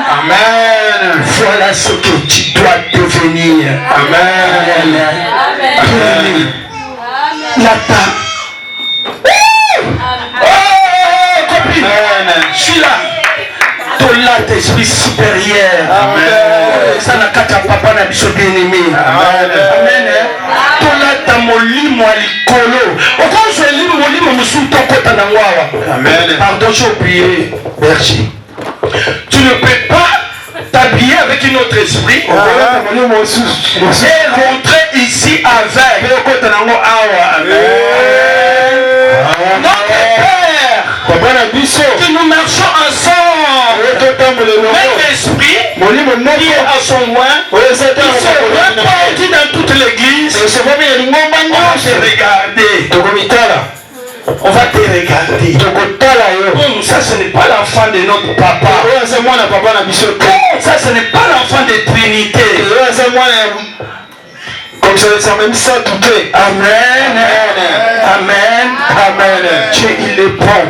Amen. Voilà ce que tu dois devenir. Amen. Amen. Je suis là. Ton esprit supérieur. Amen. Ça n'a qu'à papa n'a biso bien aimé. Amen. Amen. Ton molimo alikolo. Quand je lis molimo musu tokota na ngwawa. Amen. Pardon, j'ai oublié. Merci. Tu ne peux pas t'habiller avec un autre esprit et rentrer ici avec. Notre Père, que nous marchons ensemble, même esprit qui est à son loin, qui se répandit dans toute l'église. On va se regarder. On va te regarder. Ça, ce n'est pas l'enfant de notre papa. Ça, ce n'est pas l'enfant de Trinité. Comme ça, c'est même ça tout est. Amen. Amen. Amen. Dieu, il est bon.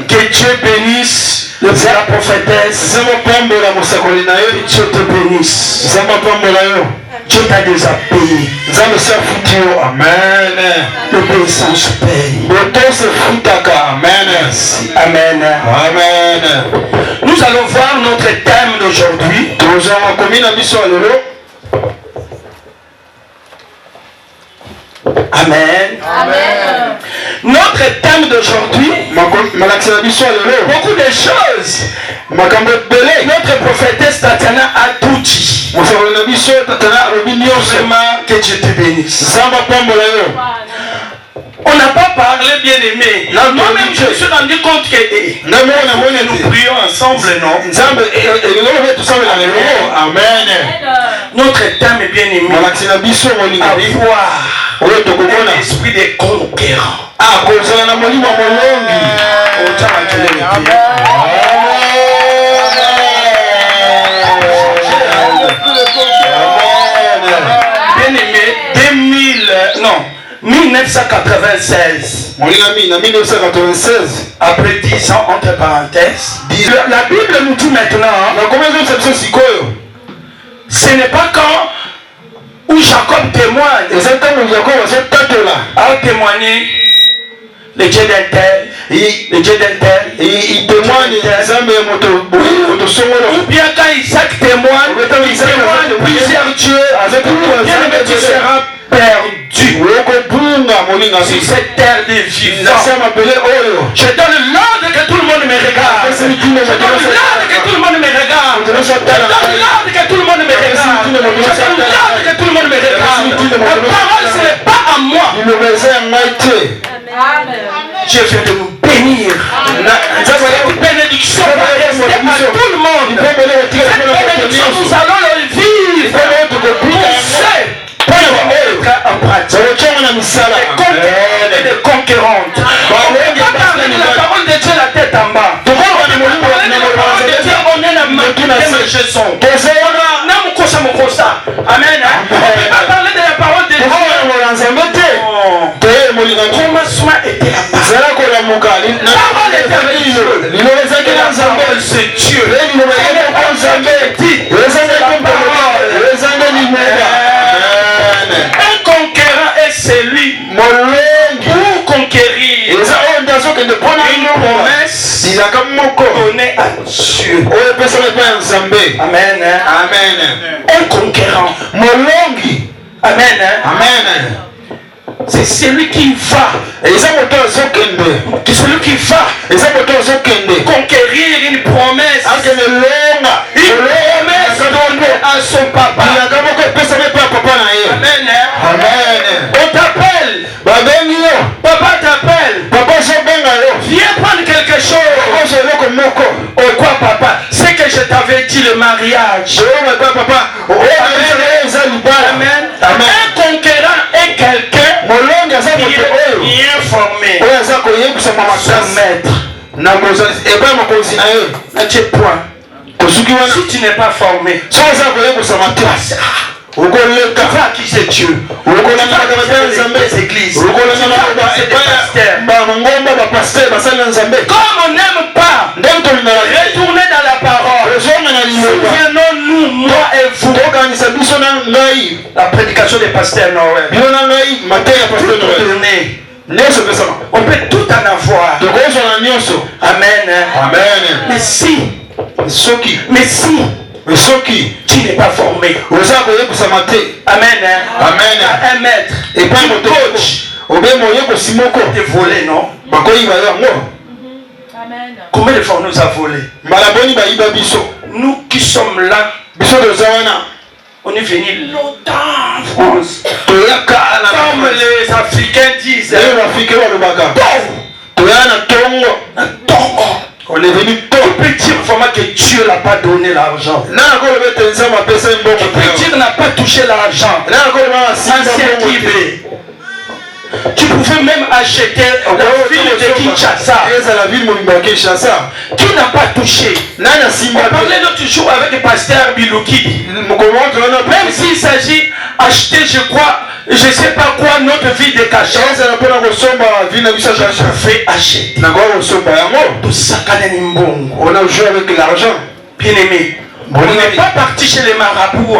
Que Dieu bénisse la prophétesse. Que Dieu te bénisse. Dieu t'a déjà payé. Amen. L'obéissance paye. Amen. Amen. Amen. Nous allons voir notre thème d'aujourd'hui. Amen. Amen. Notre thème d'aujourd'hui, beaucoup de choses. Notre prophétesse Tatiana a tout dit. Vraiment que Dieu te bénisse. On n'a pas parlé, bien aimé. Moi-même, je me suis rendu compte que nous prions ensemble, non? Amen. Notre thème est bien aimé. Avoir un esprit de conquérant. Bien aimé, 1996. Après 10 ans, entre parenthèses. La Bible nous dit maintenant, ce n'est pas quand où Jacob témoigne. A témoigné le Dieu d'un tel, le Dieu d'un tel, il témoigne. Ou bien quand Isaac témoigne, il témoigne plusieurs dieux. Bien aimé, tu seras perdu sur cette terre des vivants. Je donne l'ordre que tout le monde me regarde. Je donne l'ordre que tout le monde me regarde. Je donne l'ordre que tout le monde me regarde. Je donne l'ordre que tout le monde me regarde. La parole, ce n'est pas à moi. Dieu vient de nous bénir. Cette bénédiction va rester à tout le monde. Cette bénédiction, nous allons le vivre. On sait. En pratique, des conquérantes. On ne peut pas parler de la parole de Dieu la tête en bas. On ne peut pas parler de la parole de Dieu, on est la main Amen. On ne peut pas parler de la parole de Dieu. Le commencement était là-bas. La parole était avec Dieu. La parole c'est Dieu. Un conquérant est celui pour conquérir une promesse donnée à Dieu. Amen. Amen. Un conquérant. Amen. Amen. C'est celui qui va. C'est celui qui va conquérir une promesse. Une promesse donnée à son papa. Amen. Amen. On t'appelle. Papa t'appelle. Viens prendre quelque chose. Oh quoi papa? C'est que je t'avais dit le mariage. Amen. Amen. Un conquérant est quelqu'un qui est formé. Si tu n'es pas formé, tu vas qui c'est Dieu. Tu vas les églises. Tu vas des pasteurs. Comme on n'aime pas retourner dans la parole, souvenons-nous, moi et vous, la prédication des pasteurs Noël. On peut tout en avoir. Amen. Mais si tu n'es pas formé, amen, un maître, et pas un coach, te voler, non? Combien de fois on nous a volé? Nous qui sommes là, on est venu longtemps en France. Comme les Africains disent, on est venu tôt. Tu peux dire vraiment que Dieu n'a pas donné l'argent. Tu peux dire n'a pas touché l'argent. Ancien Kibé. Tu pouvais même acheter la ville de Kinshasa. Qui n'a pas touché? On parlait l'autre jour avec le pasteur Bilouki. Même s'il s'agit d'acheter, je crois, je ne sais pas quoi, notre ville de cachet. Je fais acheter. On a joué avec l'argent. Bien aimé. On n'est pas parti chez les marabouts.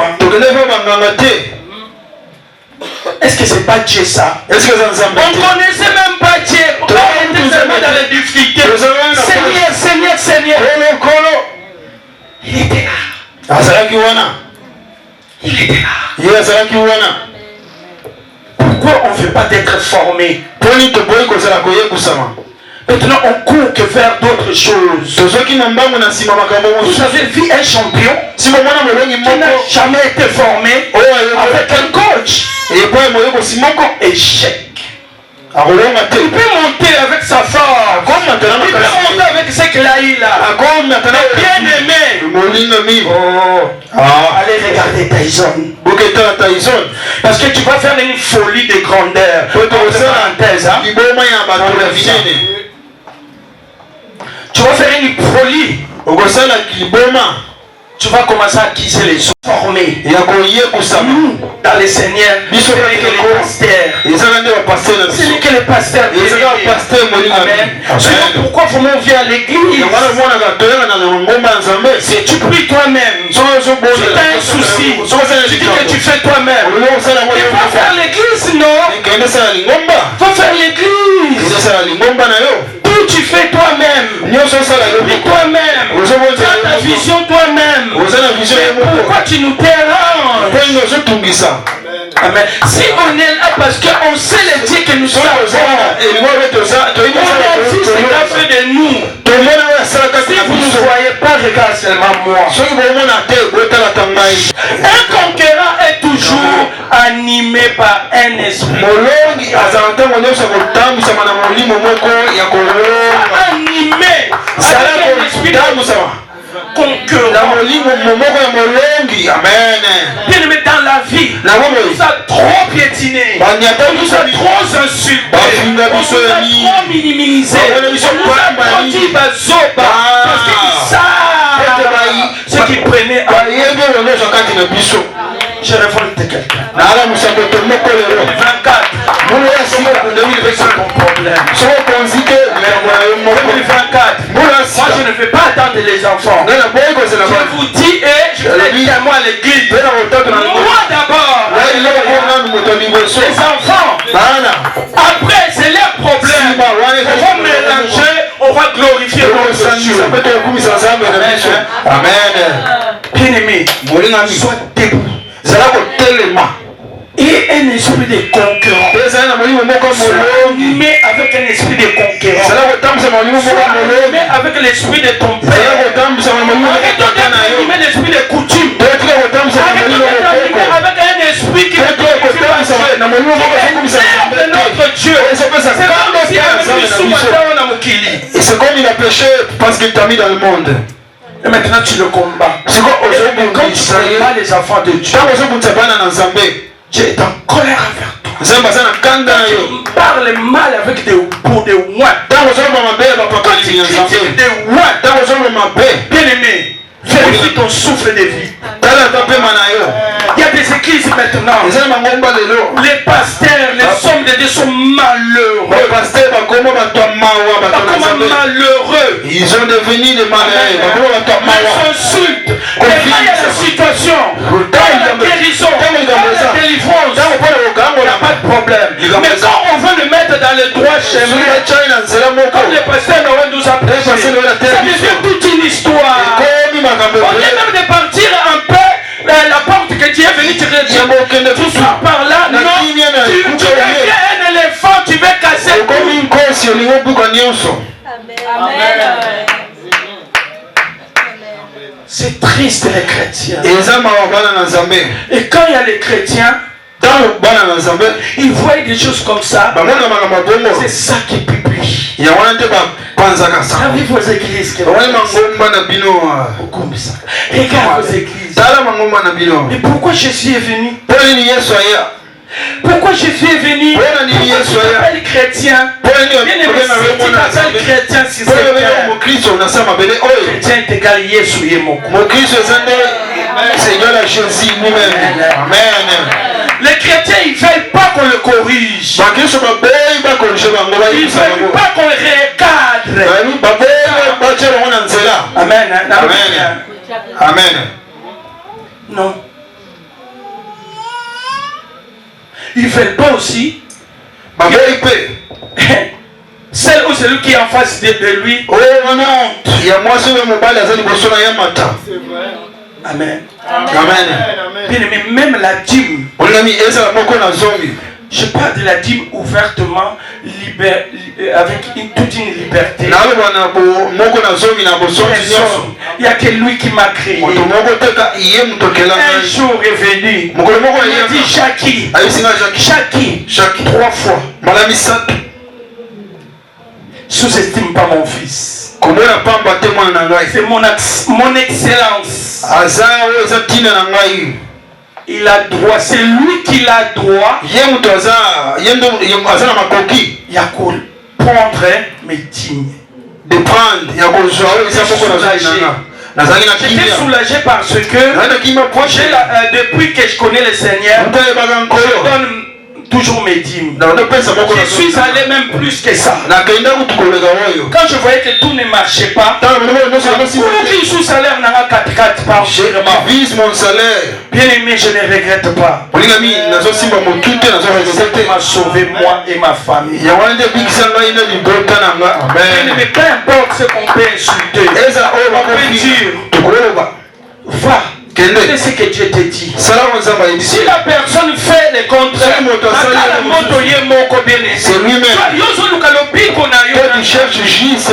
Est-ce que c'est pas Dieu ça? On ne connaissait même pas Dieu. On était seulement dans les difficultés. Seigneur. Il était là. Il était là. Pourquoi on ne veut pas être formé? Maintenant on court que faire d'autres choses. Vous avez vu un champion qui n'a jamais été formé avec un coach. Échec. Il peut monter avec sa force. Il peut monter avec ce qu'il a eu là. Bien aimé. Allez regarder Tyson. Parce que tu vas faire une folie de grandeur. Tu vas faire une folie. Tu vas commencer à acquiser les autres formés. Dans les seigneurs, c'est que les pasteurs. Amen. Sinon, pourquoi vraiment on vient à l'église? Si tu pries toi-même, tu as un souci, tu dis que tu fais toi-même. Il faut faire l'église, non? Il faut faire l'église. Tout tu fais toi-même. Tu pries toi-même. Tu as ta vision toi-même. Pourquoi tu nous déranges? Amen. Si on est là parce qu'on sait le Dieu que nous sommes, on a vu ce qu'il a fait de nous. Si vous ne voyez pas, regarde seulement moi. Un conquérant est toujours animé par un esprit. Animé avec un esprit concurrent. Bien aimé, dans la vie, on nous a trop piétiné, on nous a trop insulté, on nous a trop minimisé, on nous a trop dit bazoba, parce qu'ils savent ce qu'ils prenaient à je révolte quelqu'un. 2024, c'est ton problème. 2024, moi je ne vais pas attendre les enfants. Je vous dis et je vais dire à moi à l'église. Moi d'abord. Les enfants. Après c'est leur problème. On va mélanger, on va glorifier notre Dieu. Bien aimé, sois debout. Et un esprit de concurrent. Mais avec un esprit de concurrent. Mais avec l'esprit de ton père. Arrête d'animer l'esprit de coutume. Arrête avec un esprit qui est notre Dieu. Et c'est comme il a péché parce qu'il t'a mis dans le monde. Et maintenant tu le combats. C'est quoi aujourd'hui quand tu ne pas les enfants de Dieu, Dieu est en colère envers toi. Tu parles mal avec des mots de ouin. Quand tu critiques des ouin, bien aimé, vérifie ton souffle de vie. Il y a des églises maintenant. Les pasteurs, les hommes de Dieu sont malheureux. Comment malheureux. Ils ont devenu des malheureux. Ils s'insultent. Et quand il y a la situation, dans la guérison, dans la délivrance, il n'y a pas de problème. Mais quand on veut le mettre dans le droit chemin, comme le pasteur Noël nous a prêché, ça devient toute une histoire. On est même de partir un peu la porte que Dieu est venu tirer. Tu sors par là, non, tu deviens un éléphant, tu veux casser tout. Amen. C'est triste les chrétiens. Et Et quand il y a les chrétiens, ils voient des choses comme ça. C'est ça qui publie. Regardez vos églises. Regarde vos églises. Mais pourquoi Jésus est venu? Pourquoi Jésus est venu? Pourquoi tu t'appelles chrétien? Bien aimé, si tu t'appelles chrétien, si c'est chrétien est égal Yesu Yemoko. Les chrétiens, ils ne veulent pas qu'on le corrige. Ils ne veulent pas qu'on le recadre. Amen. Amen. Non. Ils ne veulent pas aussi celle ou celui qui est en face de lui. Oh non, il y a moi seul mon bal à Amen. Amen. Bien aimé, même la dîme. Je parle de la dîme ouvertement, avec toute une liberté. Il n'y a que lui qui m'a créé. Un jour est venu. Il a dit Jackie, 3 fois. Sous-estime pas mon fils. C'est mon excellence. Il a droit, c'est lui qui a droit. Il y a qu'à prendre mes dîmes. De prendre, j'étais soulagé parce que depuis que je connais le Seigneur, je donne toujours mes dîmes. Je suis allé même plus que ça. Quand je voyais que tout ne marchait pas, pour sous-salaire n'a 4 par mon salaire. Bien aimé, je ne regrette pas. Il m'a sauvé moi et ma famille. Bien aimé, peu importe ce qu'on peut insulter, on peut dire, va. C'est ce que Dieu te dit. Si la personne fait le contraire, c'est lui-même. Il cherche juste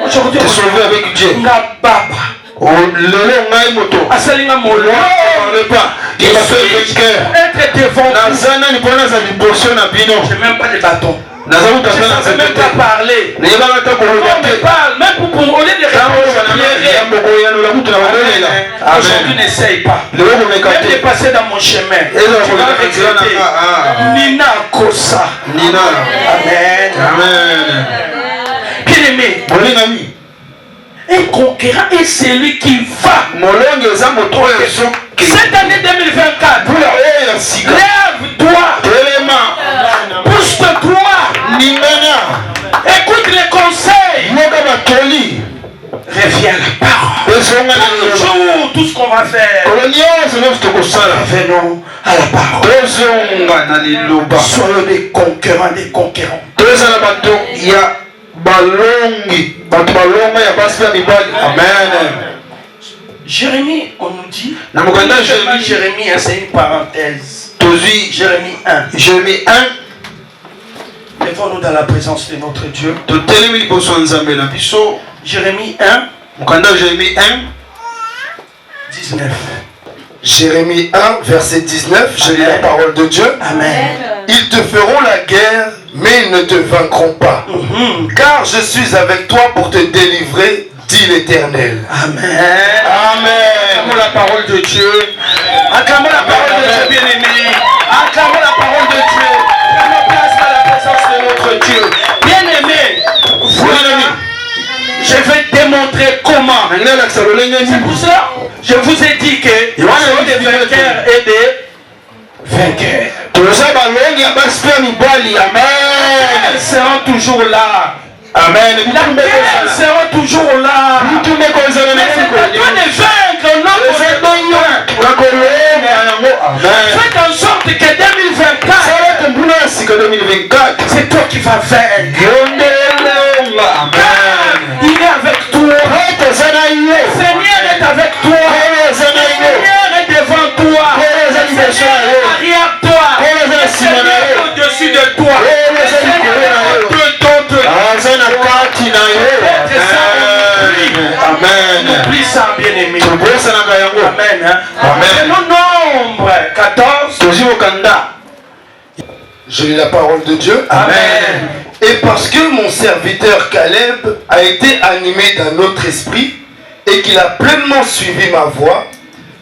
te sauver avec Dieu. Oh, le il m'a fait être devant vous. Je n'ai même pas de bâton. Je ne savais même pas parler. On me parle, même pour au lieu de répondre, aujourd'hui n'essaye pas. Même de passer dans mon chemin. Tu vas regretter. Nina Kosa. Amen. Bien aimé. Un conquérant est celui qui va. Cette année 2024, lève-toi. Pousse-toi. Écoute les conseils. Reviens à la parole. Toujours, tout ce qu'on va faire, revenons à la parole. Soyons des conquérants. Amen. Jérémie, on nous dit. Jérémie, c'est une parenthèse. Jérémie 1. Jérémie 1. Lèvons-nous dans la présence de notre Dieu. Jérémie 1. Jérémie 1. 19. Jérémie 1, verset 19. Je lis la parole de Dieu. Amen. Ils te feront la guerre, mais ils ne te vaincront pas. Car je suis avec toi pour te délivrer, dit l'Éternel. Amen. Acclamons la parole de Dieu. Acclamons la parole de Dieu, bien-aimé. Acclamons la parole de Dieu. Prenons place à la présence de notre Dieu. Bien-aimé, voilà. Je vais démontrer comment. C'est pour ça je vous ai dit que il y a des vainqueurs et des vainqueurs. Ils seront toujours là. Amen. La guerre sera toujours là. Mais c'est à toi de vaincre notre faites en sorte que 2024, c'est toi qui vas vaincre. Il est avec toi. Le Seigneur est avec toi. Le Seigneur est devant toi. Le Seigneur est derrière toi. Le Seigneur est au-dessus de toi. Le Seigneur est au-dedans de toi. Amen. Oublie ça, bien-aimé. Amen. Amen. C'est le nombre 14. Je lis la parole de Dieu. Amen. Et parce que mon serviteur Caleb a été animé d'un autre esprit et qu'il a pleinement suivi ma voie,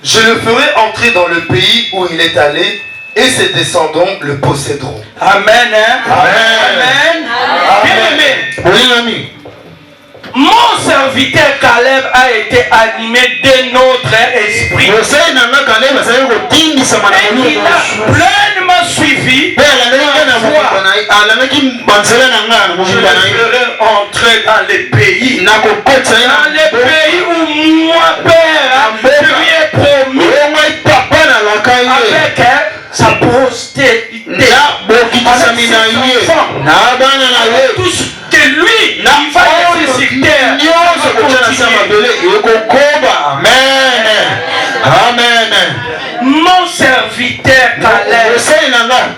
je le ferai entrer dans le pays où il est allé et ses descendants le posséderont. Amen. Amen. Bien-aimé. Mon serviteur Caleb a été animé d'un autre esprit. Et il a pleinement suivi ma voie. Je le ferai entrer dans les pays. Dans les pays où moi, Père, je lui ai promis avec sa postérité, avec ses enfants, tout ce que lui, il va nécessiter. Amen. Mon serviteur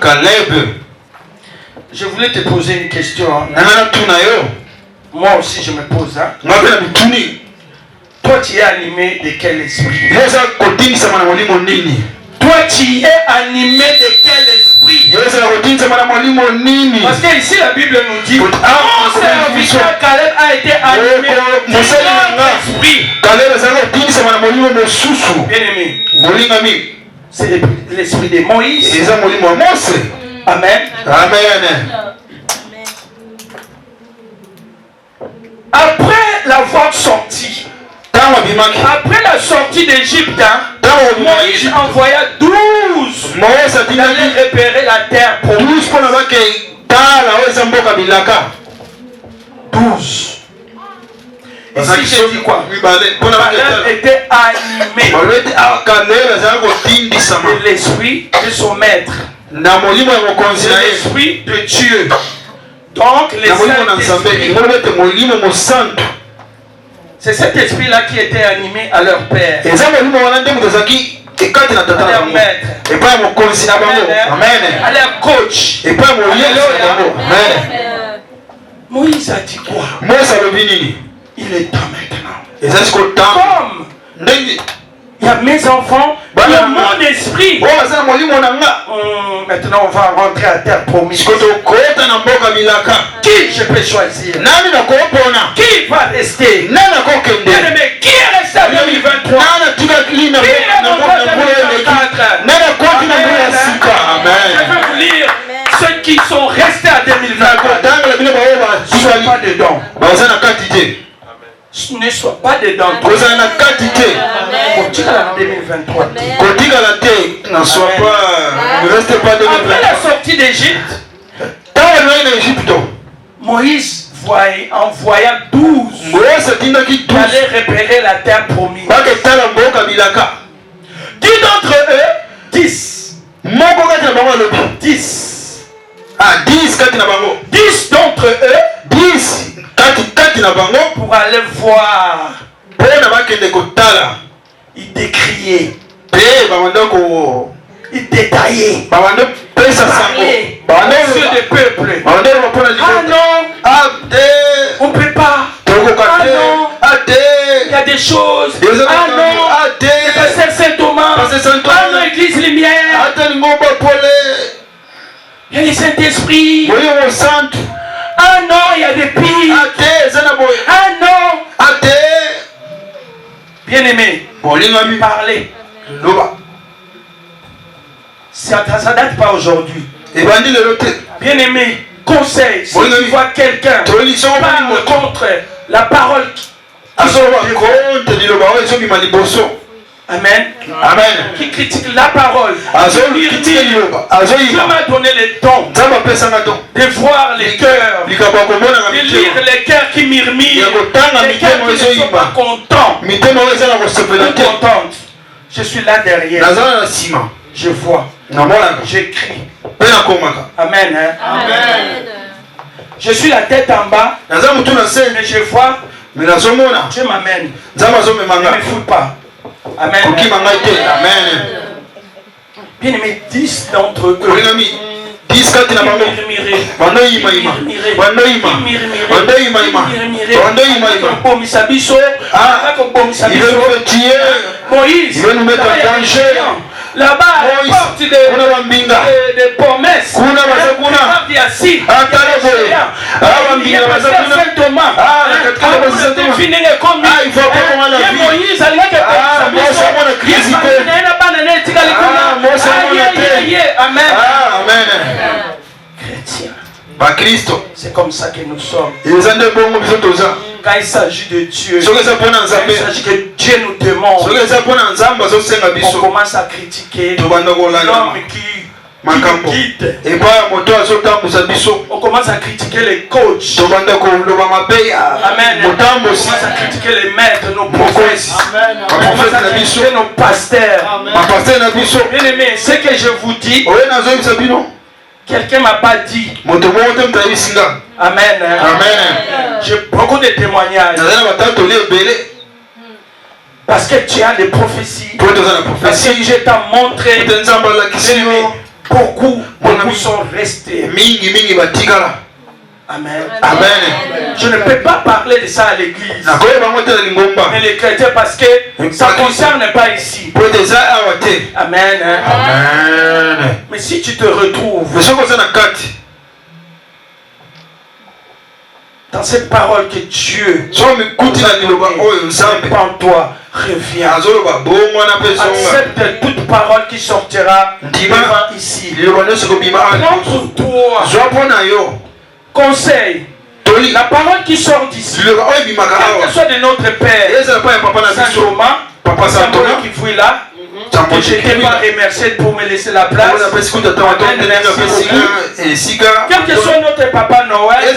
Caleb. Je voulais te poser une question. Moi aussi je me pose. Toi tu es animé de quel esprit? Toi tu es animé de quel esprit? Parce que ici la Bible nous dit mon serviteur Caleb a été animé de esprit. Bien-aimé, c'est l'esprit de Moïse. Amen. Après l'avoir sorti, après la sortie d'Égypte, Moïse envoya 12 d'aller repérer la terre pour 12. Ici, je dis quoi? Caleb était animé de l'esprit de son maître, de l'esprit de Dieu. Donc, c'est cet esprit-là qui était animé à leur père, à leur maître, à leur coach. Moïse a dit quoi? Il est temps maintenant. Comme il y a mes enfants, il y a mon esprit. Maintenant on va rentrer à terre promise. Qui je peux choisir? Qui va rester? Bien-aimé, qui est resté en 2023? Qui est rentré en 2024? Je vais vous lire ceux qui sont restés en 2024. Ne sois pas dedans. Ne sois pas dedans. Après la sortie d'Égypte, Moïse envoya 12 d'aller repérer la terre promise. Qui d'entre eux? 10. 10 d'entre eux pour aller voir. Il décriait, il détaillait, parlait aux yeux des peuples. Ah non, on ne peut pas. Ah non, il y a des choses. Ah non, Pasteur Saint-Thomas. Ah non, Église Lumière. Il y a les Saint-Esprit. Ah non, il y a des pires. Ah non. Bien-aimé, parlez. Ça ne date pas aujourd'hui. Bien-aimé, conseil. Si tu vois quelqu'un parle contre la parole, Amen. Amen. Qui critique la parole. Dieu m'a donné le don de voir les cœurs, de lire les cœurs qui murmurent, les cœurs qui ne sont pas contents ou contentes. Je suis là derrière. Je vois. J'écris. Amen. Amen. Je suis la tête en bas, mais je vois. Dieu m'amène. Ne me fous pas. Amen. Bien aimé, 10 d'entre eux. 10 kati na bango bando ima Moïse, il veut nous mettre en danger. Là-bas, il porte des promesses. Il y a Saint-Thomas. C'est comme ça que nous sommes. Quand il s'agit de Dieu, quand il s'agit que Dieu nous demande, on commence à critiquer l'homme qui nous guide. On commence à critiquer les coachs. Amen. On commence à critiquer les maîtres, nos prophètes. On commence à critiquer nos pasteurs. Bien aimé, ce que je vous dis, quelqu'un ne m'a pas dit. Amen. J'ai beaucoup de témoignages. Parce que tu as des prophéties. Parce que Dieu t'a montré. Beaucoup sont restés. Amen. Je ne peux pas parler de ça à l'église. Mais les chrétiens, parce que ça ne concerne pas ici. Amen. Mais si tu te retrouves dans cette parole que Dieu en toi, reviens. Accepte toute parole qui sortira devant ici. Prends pour toi. Conseil. La parole qui sort d'ici, quel que soit de notre Père, Saint-Thomas qui fouille là, que je t'ai pas remercié pour me laisser la place. Quel que soit notre Papa Noël,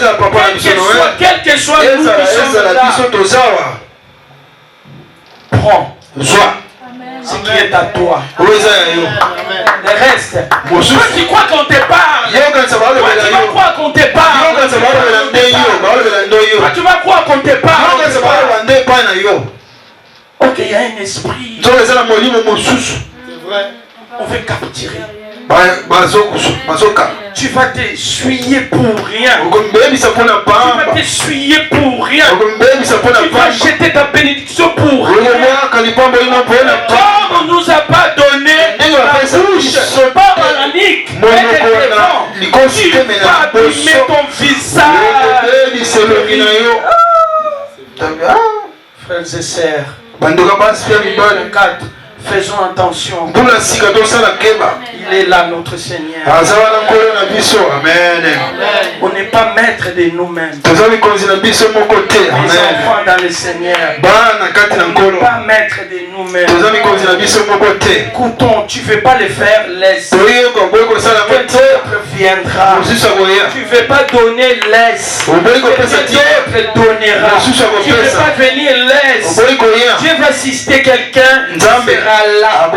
quel que soit nous qui sommes là, prends. Ce qui est à toi. Le reste. Toi qui crois qu'on te parle. Toi tu vas croire qu'on te parle. Toi tu vas croire qu'on te parle. Ok, il y a un esprit. C'est vrai. On veut capturer. Tu vas t'essuyer pour rien. Tu vas t'essuyer pour rien. Tu vas jeter ta bénédiction pour rien. Comme on ne nous a pas donné la bouche, pas Ananique, tu vas abîmer ton visage. Frères et sœurs, 4. Faisons attention. Il est là, notre Seigneur. On n'est pas maître de nous-mêmes. Les enfants dans le Seigneur. On n'est pas maître de nous-mêmes. Écoutons, tu ne veux pas le faire, laisse. Quelqu'un d'autre viendra. Tu ne veux pas donner, laisse. Quelqu'un d'autre donnera. Tu ne veux pas venir, laisse. Dieu va assister quelqu'un. Là.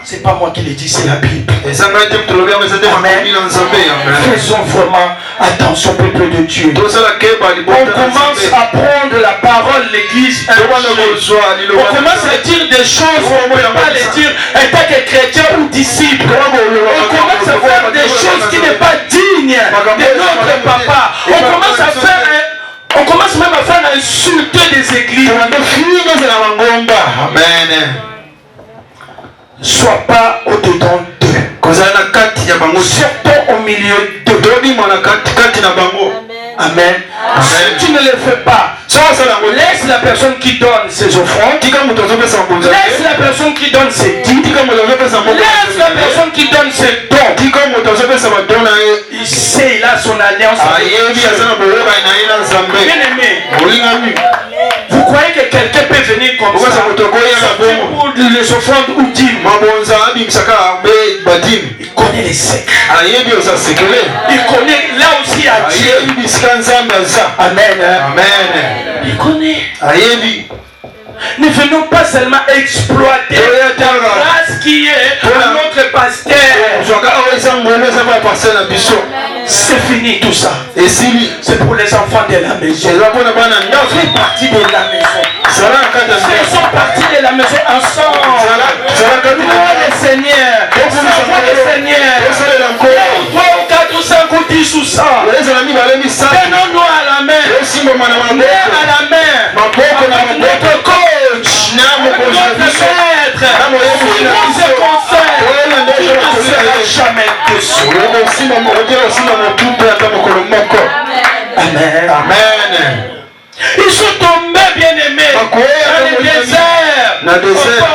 C'est pas moi qui le dis, c'est la Bible. Faisons vraiment attention, peuple de Dieu. On commence à prendre la parole, l'église. On commence à dire des choses où on ne peut pas les dire en tant que chrétien ou disciple. On commence à faire des choses qui n'est pas digne de notre papa. On commence même à faire insulter des églises. Amen. Sois pas au-dedans d'eux. Surtout au milieu d'eux. Amen. Si tu ne le fais pas, laisse la personne qui donne ses offrandes. Laisse la personne qui donne ses dîmes. Laisse la personne qui donne ses dons. Il sait, il a son alliance avec Dieu. Bien aimé, vous croyez que quelqu'un peut venir comme ça pour les offrandes ou dîmes? Il connaît les secrets. Il connaît là aussi à Dieu. Amen. Il connaît. Ne venons pas seulement exploiter la grâce qui est à notre pasteur. C'est fini tout ça. C'est pour les enfants de la maison. On fait partie de la maison. Ils sont partis de la maison ensemble. Gloire le Seigneur. Servons le Seigneur. 3 ou 4 ou 5 ou 10 ou 100. Tenons-nous à la main. L'air à la main. Notre coach. Notre maître. Suivons ses conseils. Il ne sera jamais déçu. Amen. Amen. Ils sont tombés, bien aimés, dans le désert. Au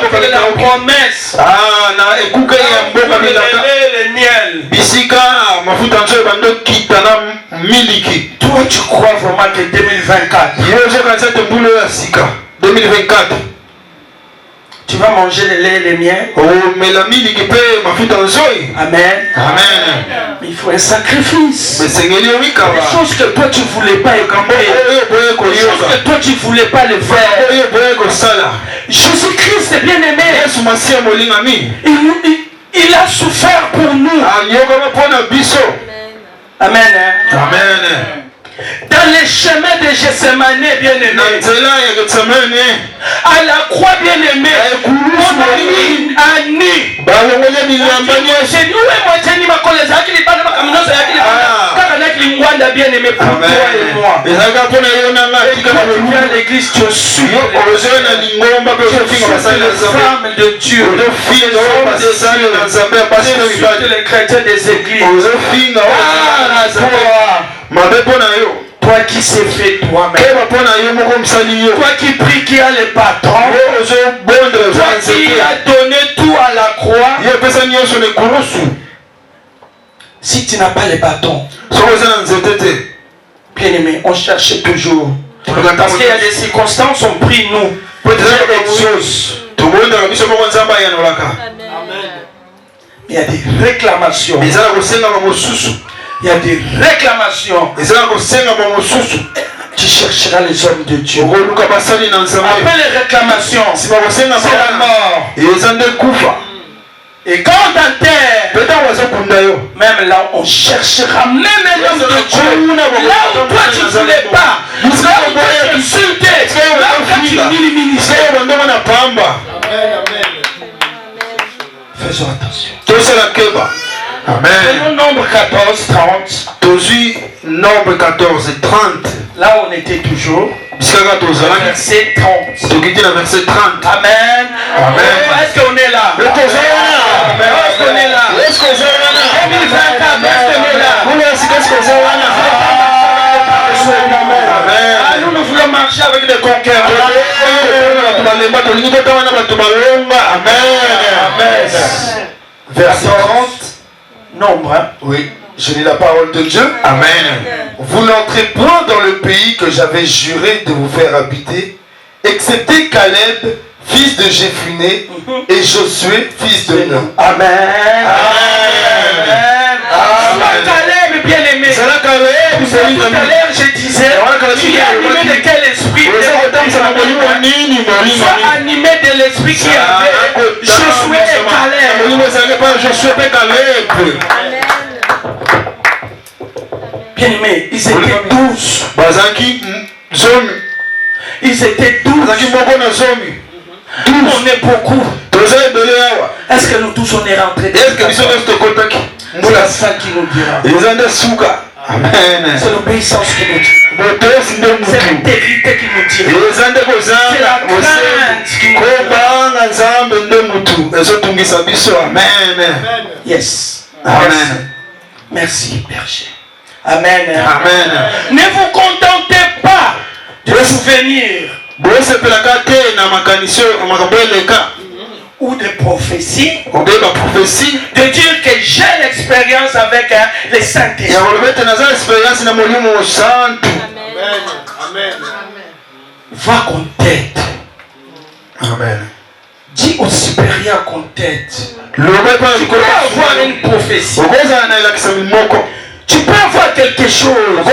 port de la promesse. Le miel. Toi, tu crois vraiment que 2024, tu vas manger le lait et le miel? Amen. Mais il faut un sacrifice. Des choses que toi tu ne voulais pas écouter. Des choses que toi tu ne voulais pas le faire. Jésus-Christ est bien aimé. Il a souffert pour nous. Amen. Dans les chemins de Gethsemane, bien aimé, à la croix, bien aimé, on a mis un nid. Bien aimé pour toi et moi. Et quand tu viens à l'église, tu suis les femmes de Dieu, les chrétiens des églises. Toi qui s'est fait toi-même, toi qui prie, qui a les patrons, toi qui a donné tout à la croix. Si tu n'as pas les bâtons, bien aimé, on cherche toujours. Parce qu'il y a des circonstances, on prie nous. Il y a des réclamations. Il y a des réclamations. Tu chercheras les hommes de Dieu. Après les réclamations, c'est la mort. Et quand on terre, même là on cherchera même un homme de Dieu. Là où toi tu ne voulais pas, là où toi tu insultais, là où toi tu minimisais. Faisons attention. Amen. Nombre 14, 30. Nombre 14 et 30. Là on était toujours. Verset 30. Verset 30. Amen. Amen. Est-ce qu'on est là? Est-ce qu'on est là? 2024, est-ce qu'on est là? Nous nous voulons marcher avec des conquérants. Amen. Verset 30. Nombre. Oui. Je lis la parole de Dieu. Amen. Vous n'entrez point dans le pays que j'avais juré de vous faire habiter, excepté Caleb, fils de Jéphuné, et Josué, fils de Nun. Amen. Caleb, bien aimé. Tout à l'heure, je disais, tu es animé de quel esprit? Sois animé de l'esprit qui avait Josué et Caleb. Bien aimé, ils étaient 12. Ils étaient 12. On est beaucoup. Est-ce que nous tous on est rentrés? C'est la fin qui nous dira. C'est l'obéissance qui nous dira. C'est l'intégrité qui nous dira. C'est la crainte qui nous dira. Yes. Amen. Merci, berger. Amen. Amen. Ne vous contentez pas de souvenirs. ou de prophétie, de dire que j'ai l'expérience avec les Saint-Esprit. Amen. Va qu'on t'aide. Amen. Dis au supérieur qu'on t'aide. Tu peux avoir une prophétie. Tu peux avoir quelque chose.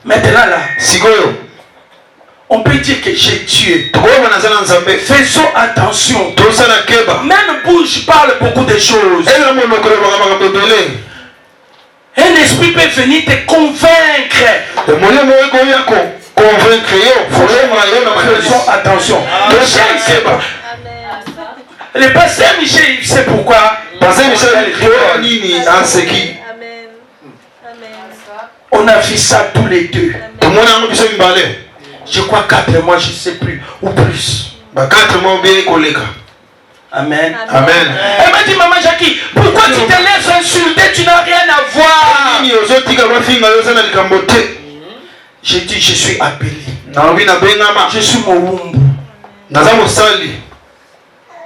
Maintenant là, on peut dire que j'ai Dieu. Faisons attention. Même bouche parle beaucoup de choses. Un esprit peut venir te convaincre. Faisons attention. Le pasteur Michel, il sait pourquoi. On a fait ça tous les deux. Je crois 4 mois, je ne sais plus. Ou plus. Amen. Amen. Elle m'a dit, maman Jackie, pourquoi tu te laisses insulter? Tu n'as rien à voir. J'ai dit, je suis appelé. Je suis Mowumbu.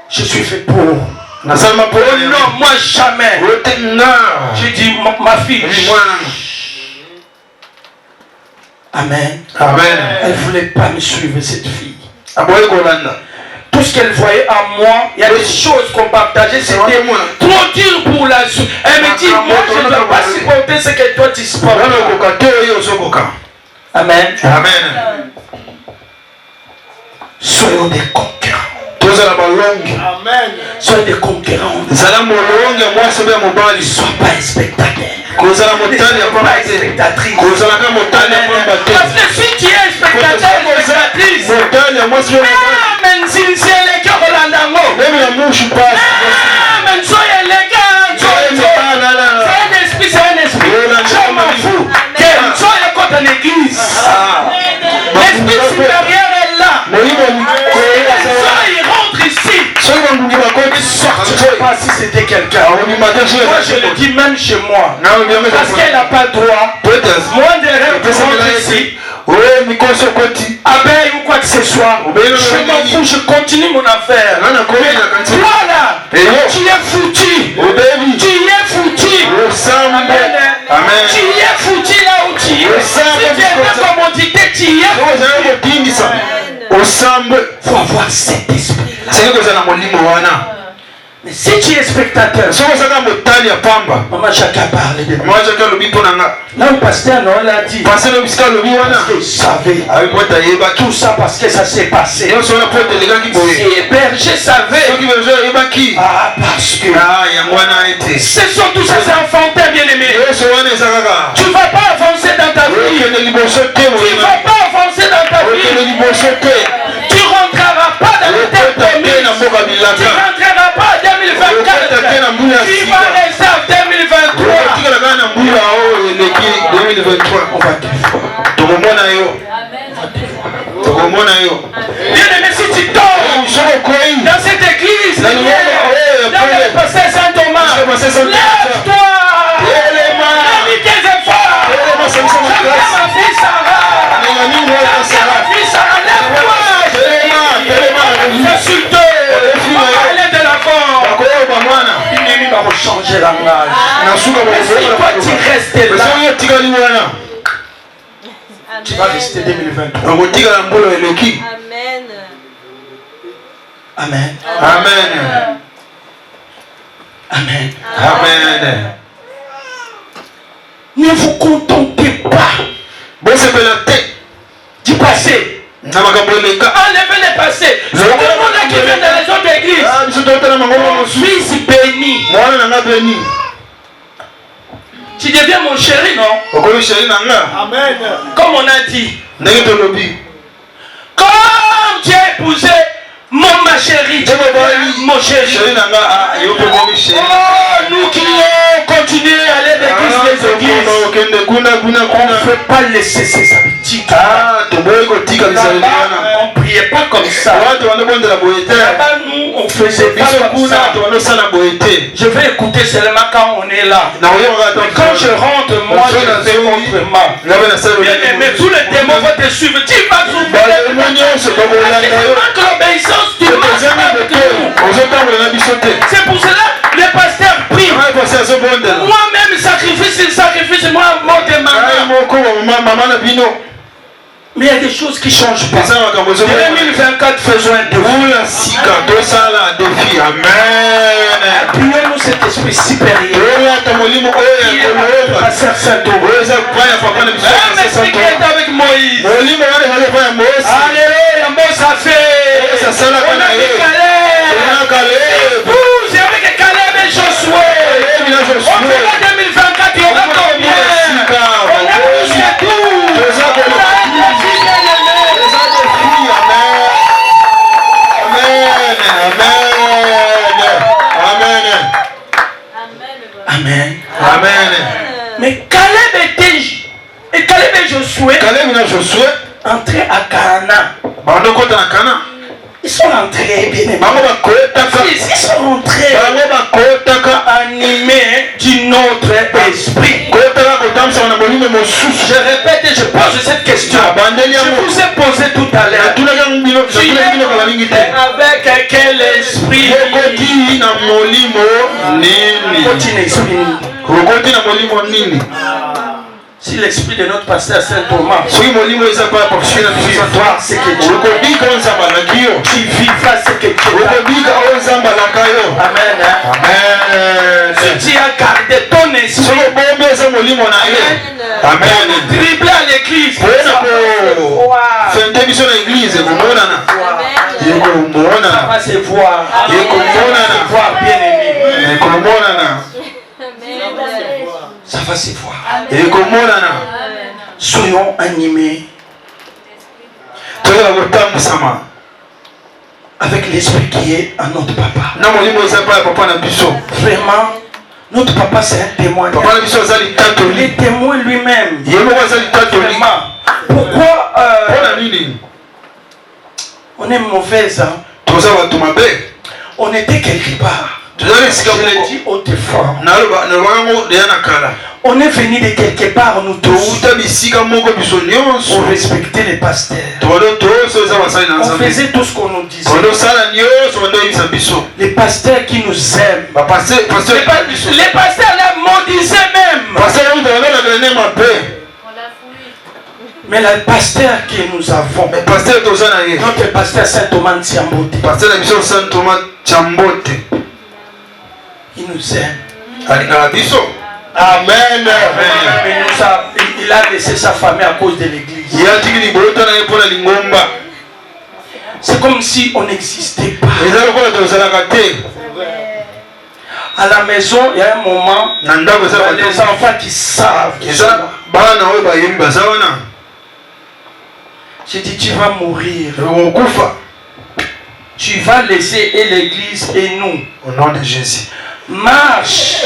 Je suis fait pour. Oh non, moi jamais. J'ai dit, ma fille. Amen. Amen. Elle ne voulait pas me suivre, cette fille. Tout ce qu'elle voyait en moi, il y a des choses qu'on partageait, c'était trop dur pour la suite. Elle me dit, moi je ne dois pas supporter ce que toi tu supportes. Amen. Amen. Soyons des conquérants. Amen. Soyons des conquérants. Ne sois pas un spectateur. Ne sois pas une spectatrice. Parce que si tu es un spectateur ou spectatrice, même si c'est les cœurs hollandais, même soyez les gars, c'est un esprit, c'est un esprit. Je m'en fous. Soyez contre l'église. L'esprit supérieur est là. Il rentre ici. Ne sortez pas si c'était quelqu'un. Moi je le dis même chez moi. Parce qu'elle n'a pas le droit. Moi de rentrer ici. Abeille ou quoi que ce soit. Je m'en fous, je continue mon affaire. Mais toi là, tu es foutu. Tu es foutu. Amen. Tu es foutu là où tu es. Si tu es commodité, tu es foutu. Faut avoir cet esprit-là. Mais si tu es spectateur, maman Jacques a parlé de moi. Là où pasteur Noël a dit, parce qu'il savait tout ça parce que ça s'est passé. Et berger savait. Ah, parce que ce sont tous ces enfantins bien-aimés. Tu ne vas pas avancer dans ta vie. Tu ne vas pas avancer dans ta vie. Tu ne rentreras pas dans le terme. Tu ne rentreras pas en 2024. Tu vas rester en 2023. On va te voir. Bien-aimé, si tu tombes dans cette église, dans le pasteur Saint-Thomas, lève-toi. Lève tes efforts. J'appelle ma fille Sarah. Lève-toi. Insulteux. Elle est de l'avant. Il va changer langage. Si toi tu restes là, tu vas rester 2023. Amen. Amen. Amen. Amen. Ne vous contentez pas du passé. Enlevez le passé. C'est tout le monde qui vient dans les autres églises. Mon fils béni. Tu deviens mon chéri, non? Amen. Comme on a dit. Comme tu as épousé ma chérie. Mon chéri. Oh, nous qui continuons à aller d'église les églises. On ne fait pas laisser ses habitudes. On ne priait pas comme ça. Là-bas, nous, on faisait pas comme ça. Je vais écouter seulement quand on est là. Mais quand je rentre, moi, je fais autrement. Mais tous les démons vont te suivre. Tu vas souffrir. Que l'obéissance, tu c'est pour cela que les pasteurs prient. Moi-même, sacrifice, moi, mort de maman. Mais il y a des choses qui ne changent pas. 2024, faisons un défi. Appuyons-nous cet esprit supérieur. Pasteur Saint-Thomas. Expliquez avec Moïse. Alléluia, Moïse a fait. On a fait Caleb. Vous avec Caleb et Josué. On fait 2024, il y aura combien? On a plus que tout. Amen. Amen. Mais Caleb et Josué entrés à Canaan. Ils sont rentrés bien aimés. Ils sont rentrés animés d'un autre esprit. Je répète et je pose cette question. Je vous ai posé tout à l'heure. Tu es avec quel esprit? Si l'esprit de notre pasteur Saint-Thomas, tu vivras ce que tu Amen. Si tu as gardé ton esprit, dribbler à l'église, ça va se voir. Bien aimé. Ça va se voir. Soyons animés avec l'esprit qui est à notre papa. Vraiment, notre papa c'est un témoin. Il est témoin lui-même. Vraiment. Pourquoi on est mauvais, hein? On était quelque part. Je l'ai dit autrefois. On est venu de quelque part, nous tous, pour respecter les pasteurs. On faisait tout ce qu'on nous disait. Les pasteurs qui nous aiment. Les pasteurs là maudisaient même. Mais le pasteur que nous avons, notre pasteur Saint-Thomas Tsiambote, il nous aime. Amen. Il a laissé sa famille à cause de l'église. C'est comme si on n'existait pas. À la maison, il y a un moment, il y a des enfants qui savent. J'ai dit, tu vas mourir. Tu vas laisser et l'église et nous. Au nom de Jésus. Marche.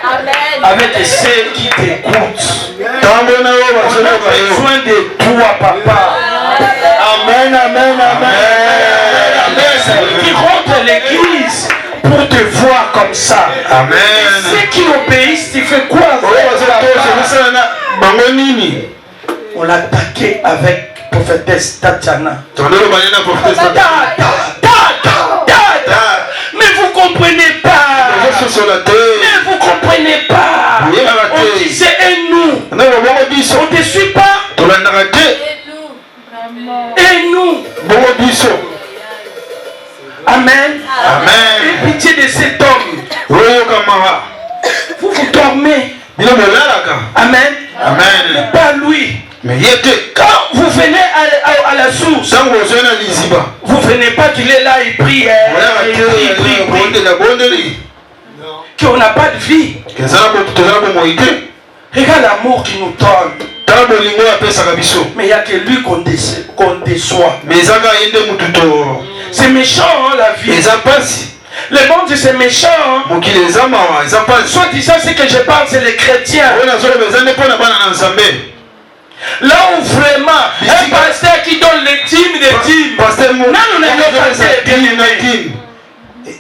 Amen. Avec ceux qui t'écoutent. On a besoin de toi, papa. Amen, amen, amen. Ceux qui rentrent à l'église pour te voir comme ça. Amen. Ceux qui obéissent, tu fais quoi? On l'a attaqué avec prophétesse Tatiana. Mais vous comprenez pas. Mais vous comprenez pas. On disait et nous. On ne te suit pas. Et nous. Amen. Amen. Pitié de cet homme. Vous vous dormez. Amen. Amen. Pas lui. Quand vous venez à la source, vous ne venez pas qu'il est là, il prie, qu'on n'a pas de vie. Regarde l'amour qu'il nous donne. Mais il n'y a que lui qu'on déçoit. C'est méchant, hein, la vie. Le monde c'est méchant. Soit disant ce que je parle, c'est les chrétiens. Là où vraiment un pasteur qui donne les dîmes des dîmes.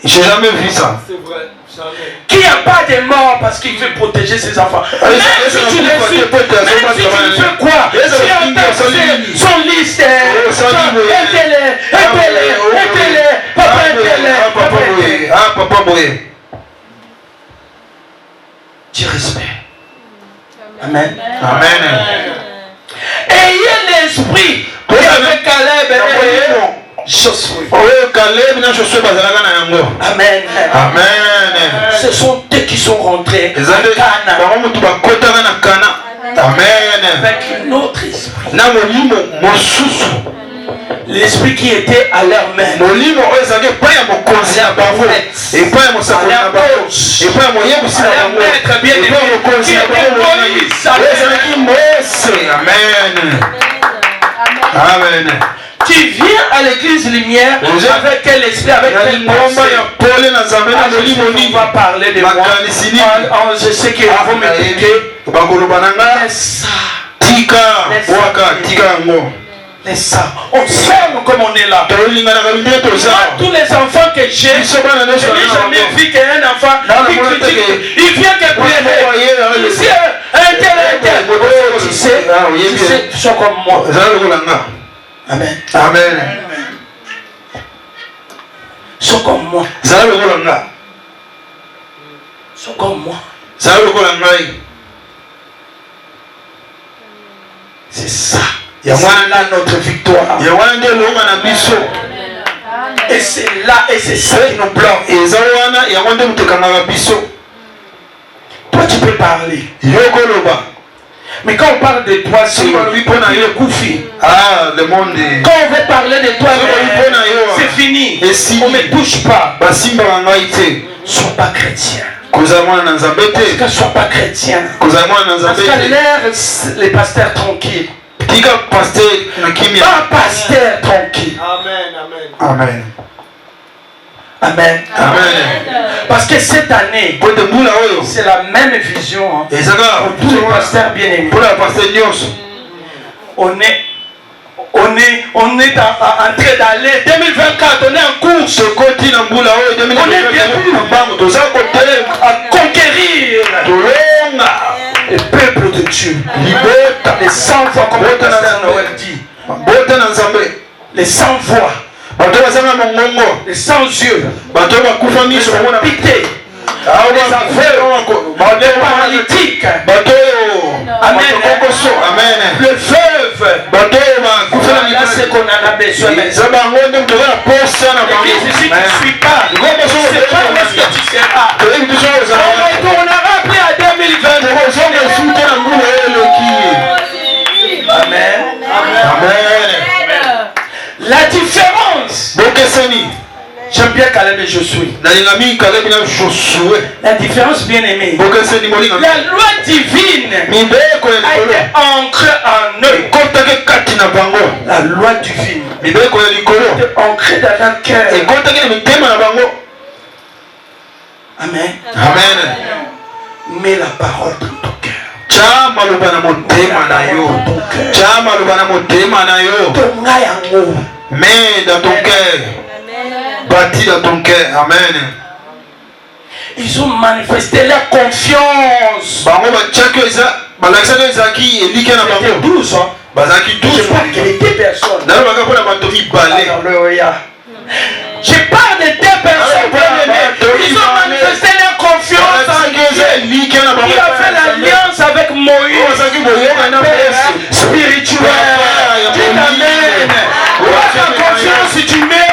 J'ai jamais vu ça. C'est vrai. Qui n'a pas de mort parce qu'il veut protéger ses enfants. Même si tu le fais, même si tu le fais quoi, si on tape son liste, papa Boé. Tu respectes. Amen. Amen. Ayez l'esprit. Avec Caleb et Josué. Amen. Amen. Ce sont eux qui sont rentrés à Cana. Amen. Avec notre esprit. L'esprit qui était à leur main. Amen. Tu viens à l'église lumière avec quel esprit, avec quel pensée. On va parler de moi. Je sais que vous m'écoutez. Mais ça, on s'aime comme on est là. Moi, tous les enfants que j'ai, je n'ai jamais vu qu'un enfant qui critique, il vient que pleurer. Ici, un tel. Tu sais, ils sont comme moi. Amen. Amen. Ils sont comme moi. Ils sont comme moi. C'est ça. C'est là notre victoire. Et c'est là, et c'est ça qui nous bloque. Toi, tu peux parler. Mais quand on parle de toi, c'est le Koufi. Ah, le monde. Quand on veut parler de toi, c'est fini. On ne me touche pas. Sois pas chrétien. Ne sois pas chrétien. Parce que l'air, les pasteurs tranquilles. Un pasteur tranquille. Amen. Amen. Amen. Parce que cette année, c'est la même vision. Pour tous les pasteurs bien-aimés. On est en train d'aller 2024, on est en course. On est bien à conquérir le peuple de Dieu. Les 100 voix, comme le pasteur Noël dit. Les 100 voix. Les 100 yeux. Les piqués. Les aveugles. Les paralytiques. Amen. Le veuve. Voilà ce qu'on en a besoin maintenant. L'église ici, tu ne suis pas. Tu ne sais pas où est-ce que tu seras. On retournera après à 2020. Amen. Amen. La différence. J'aime bien Caleb et Josué. La différence, bien aimée. La loi divine a été ancrée en eux. La loi divine a été ancrée dans leur cœur. Amen. Amen. Mets la parole dans ton cœur. Mets dans ton cœur. Bâti dans ton cœur. Amen. Ils ont manifesté leur confiance. C'était 12 ans. Je parle que les 2 personnes. Alléluia. Je parle de 2 personnes. Ils ont manifesté leur confiance en Dieu. Il a fait l'alliance avec Moïse. Spirituel. Dis amen. Vois ta confiance si tu mets.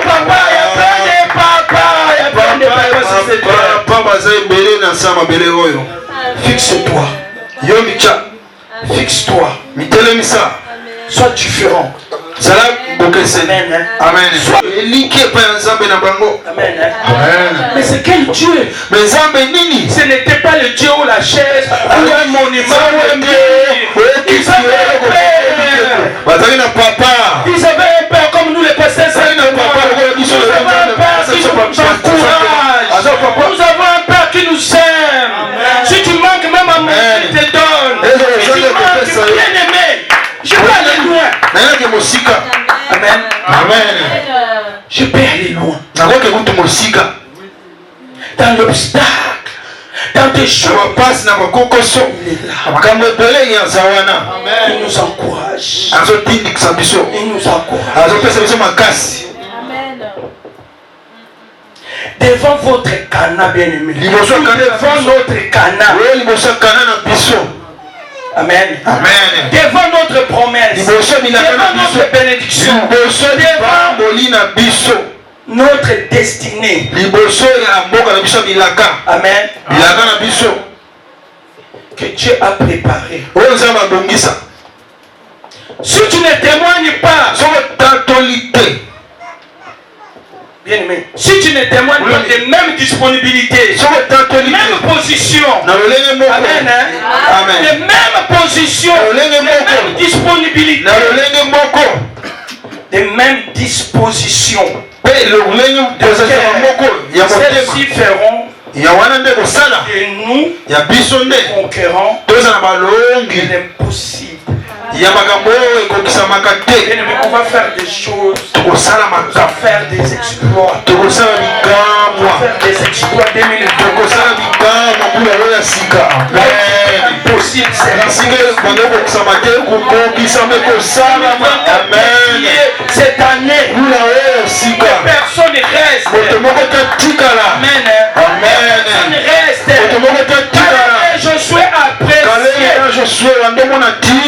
Papa, il y a plein de papas. Il y a plein de papas si c'est toi. Fixe-toi. Fixe-toi. Sois différent. Amen. Amen. Amen. Mais c'est quel Dieu? Ce n'était pas le Dieu ou la chaise ou un monument. Ils avaient un père comme nous les pasteurs. Ils avaient un père qui dans l'obstacle, dans des choses. Il est là. Il nous encourage. Il nous encourage. Devant votre Cana bien-aimé. Devant notre Cana. Amen. Amen. Devant notre promesse. Devant notre bénédiction. Devant notre destinée. Amen. Que Dieu a préparé. Si tu ne témoignes pas, bien aimé, si tu ne témoignes pas des mêmes disponibilités, des mêmes positions, amen, hein? Les mêmes positions, les mêmes disponibilités, des mêmes dispositions, celles-ci feront de nous conquérants l'impossible. On va faire des choses, on va faire des exploits, on va faire des exploits 2020. Impossible, c'est cette année, personne ne reste. Amen. Personne ne reste. Je suis apprécié.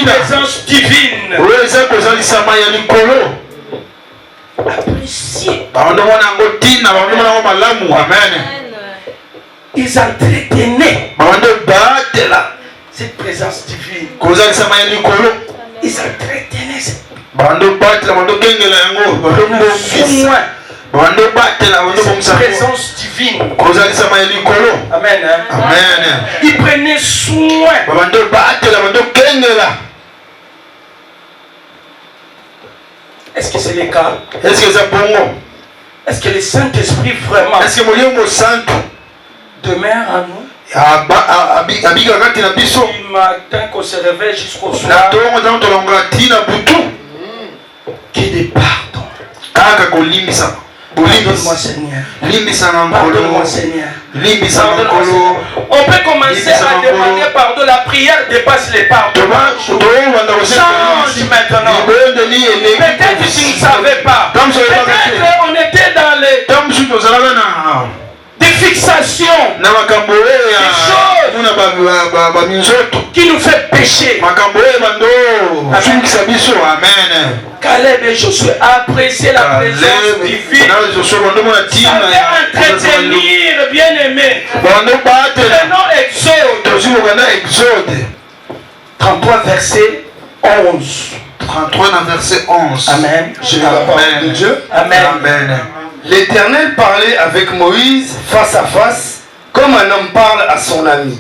Présence divine. Apprécié. Ils entretenaient cette présence divine. Ils entretenaient cette présence divine. Amen. Amen. Ils prenaient soin. Est-ce que c'est le cas? Est-ce que le Saint-Esprit vraiment demeure en nous? Du matin qu'on se réveille jusqu'au soir. Que des pardons. Pardonne-moi Seigneur. Pardonne-moi Seigneur. On peut commencer à demander pardon. La prière dépasse les pardons. Change maintenant. Peut-être que tu ne savais pas. Peut-être on était dans les des fixations, des choses qui nous fait pécher. Caleb et Josué appréciaient la présence divine. Savaient entretenir, bien-aimé. Prenons Exode 33 verset 11. 33 dans verset 11. Amen. Je la parole de Dieu. Amen. Amen. L'Éternel parlait avec Moïse face à face, comme un homme parle à son ami.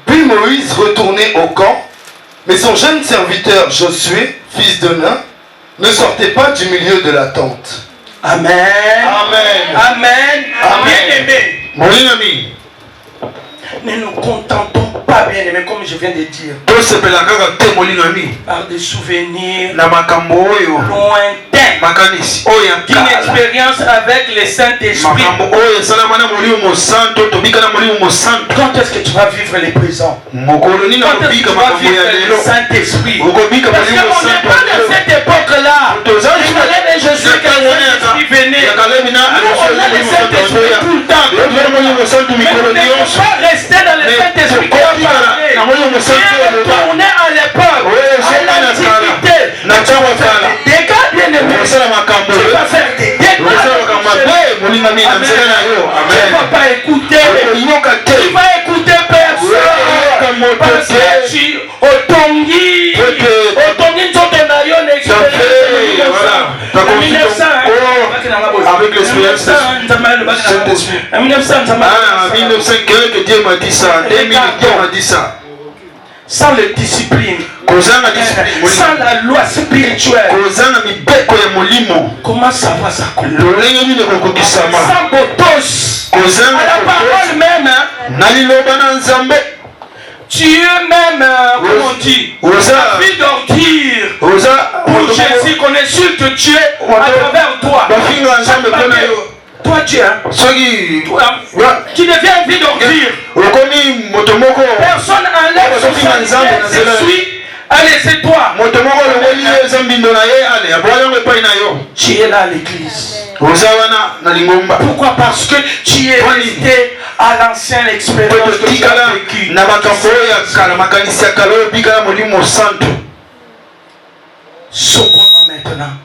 Puis Moïse retournait au camp, mais son jeune serviteur Josué, fils de Nun, ne sortait pas du milieu de la tente. Amen. Amen. Amen. Amen. Bien-aimé. Mon ami. Ne nous contentons pas, bien-aimé, comme je viens de dire, par des souvenirs lointains d'une expérience avec le Saint-Esprit. Quand est-ce que tu vas vivre les présents? Quand est-ce que tu vas vivre le Saint-Esprit? Parce qu'on n'est pas dans cette époque-là. Je suis que le Saint-Esprit venait. Nous, on a le Saint-Esprit tout le temps. Mais on ne peut pas rester dans le Saint-Esprit qui a parlé. Retourner à l'époque, à l'antiquité. Tu vas faire des dégâts, bien-aimés. Tu vas faire des dégâts. Tu ne vas pas écouter. Tu vas écouter personne. Parce que tu otongi Nzotonayo avec l'expérience. 1900, que Dieu m'a dit ça. 2000, Dieu m'a dit ça. Sans le discipline, sans la loi spirituelle, comment ça va s'accomplir? Sans botos, à la parole même, Dieu même, comment on dit, la vie d'ordure pour Jésus qu'on insulte Dieu à travers toi. Toi, tu es. Tu deviens vide d'ordure. Personne enlève son sacrifice. Je suis. Allez, c'est toi. Tu es là à l'église. Pourquoi? Parce que tu es resté à l'ancienne expérience que tu as vécue. Sois-moi maintenant.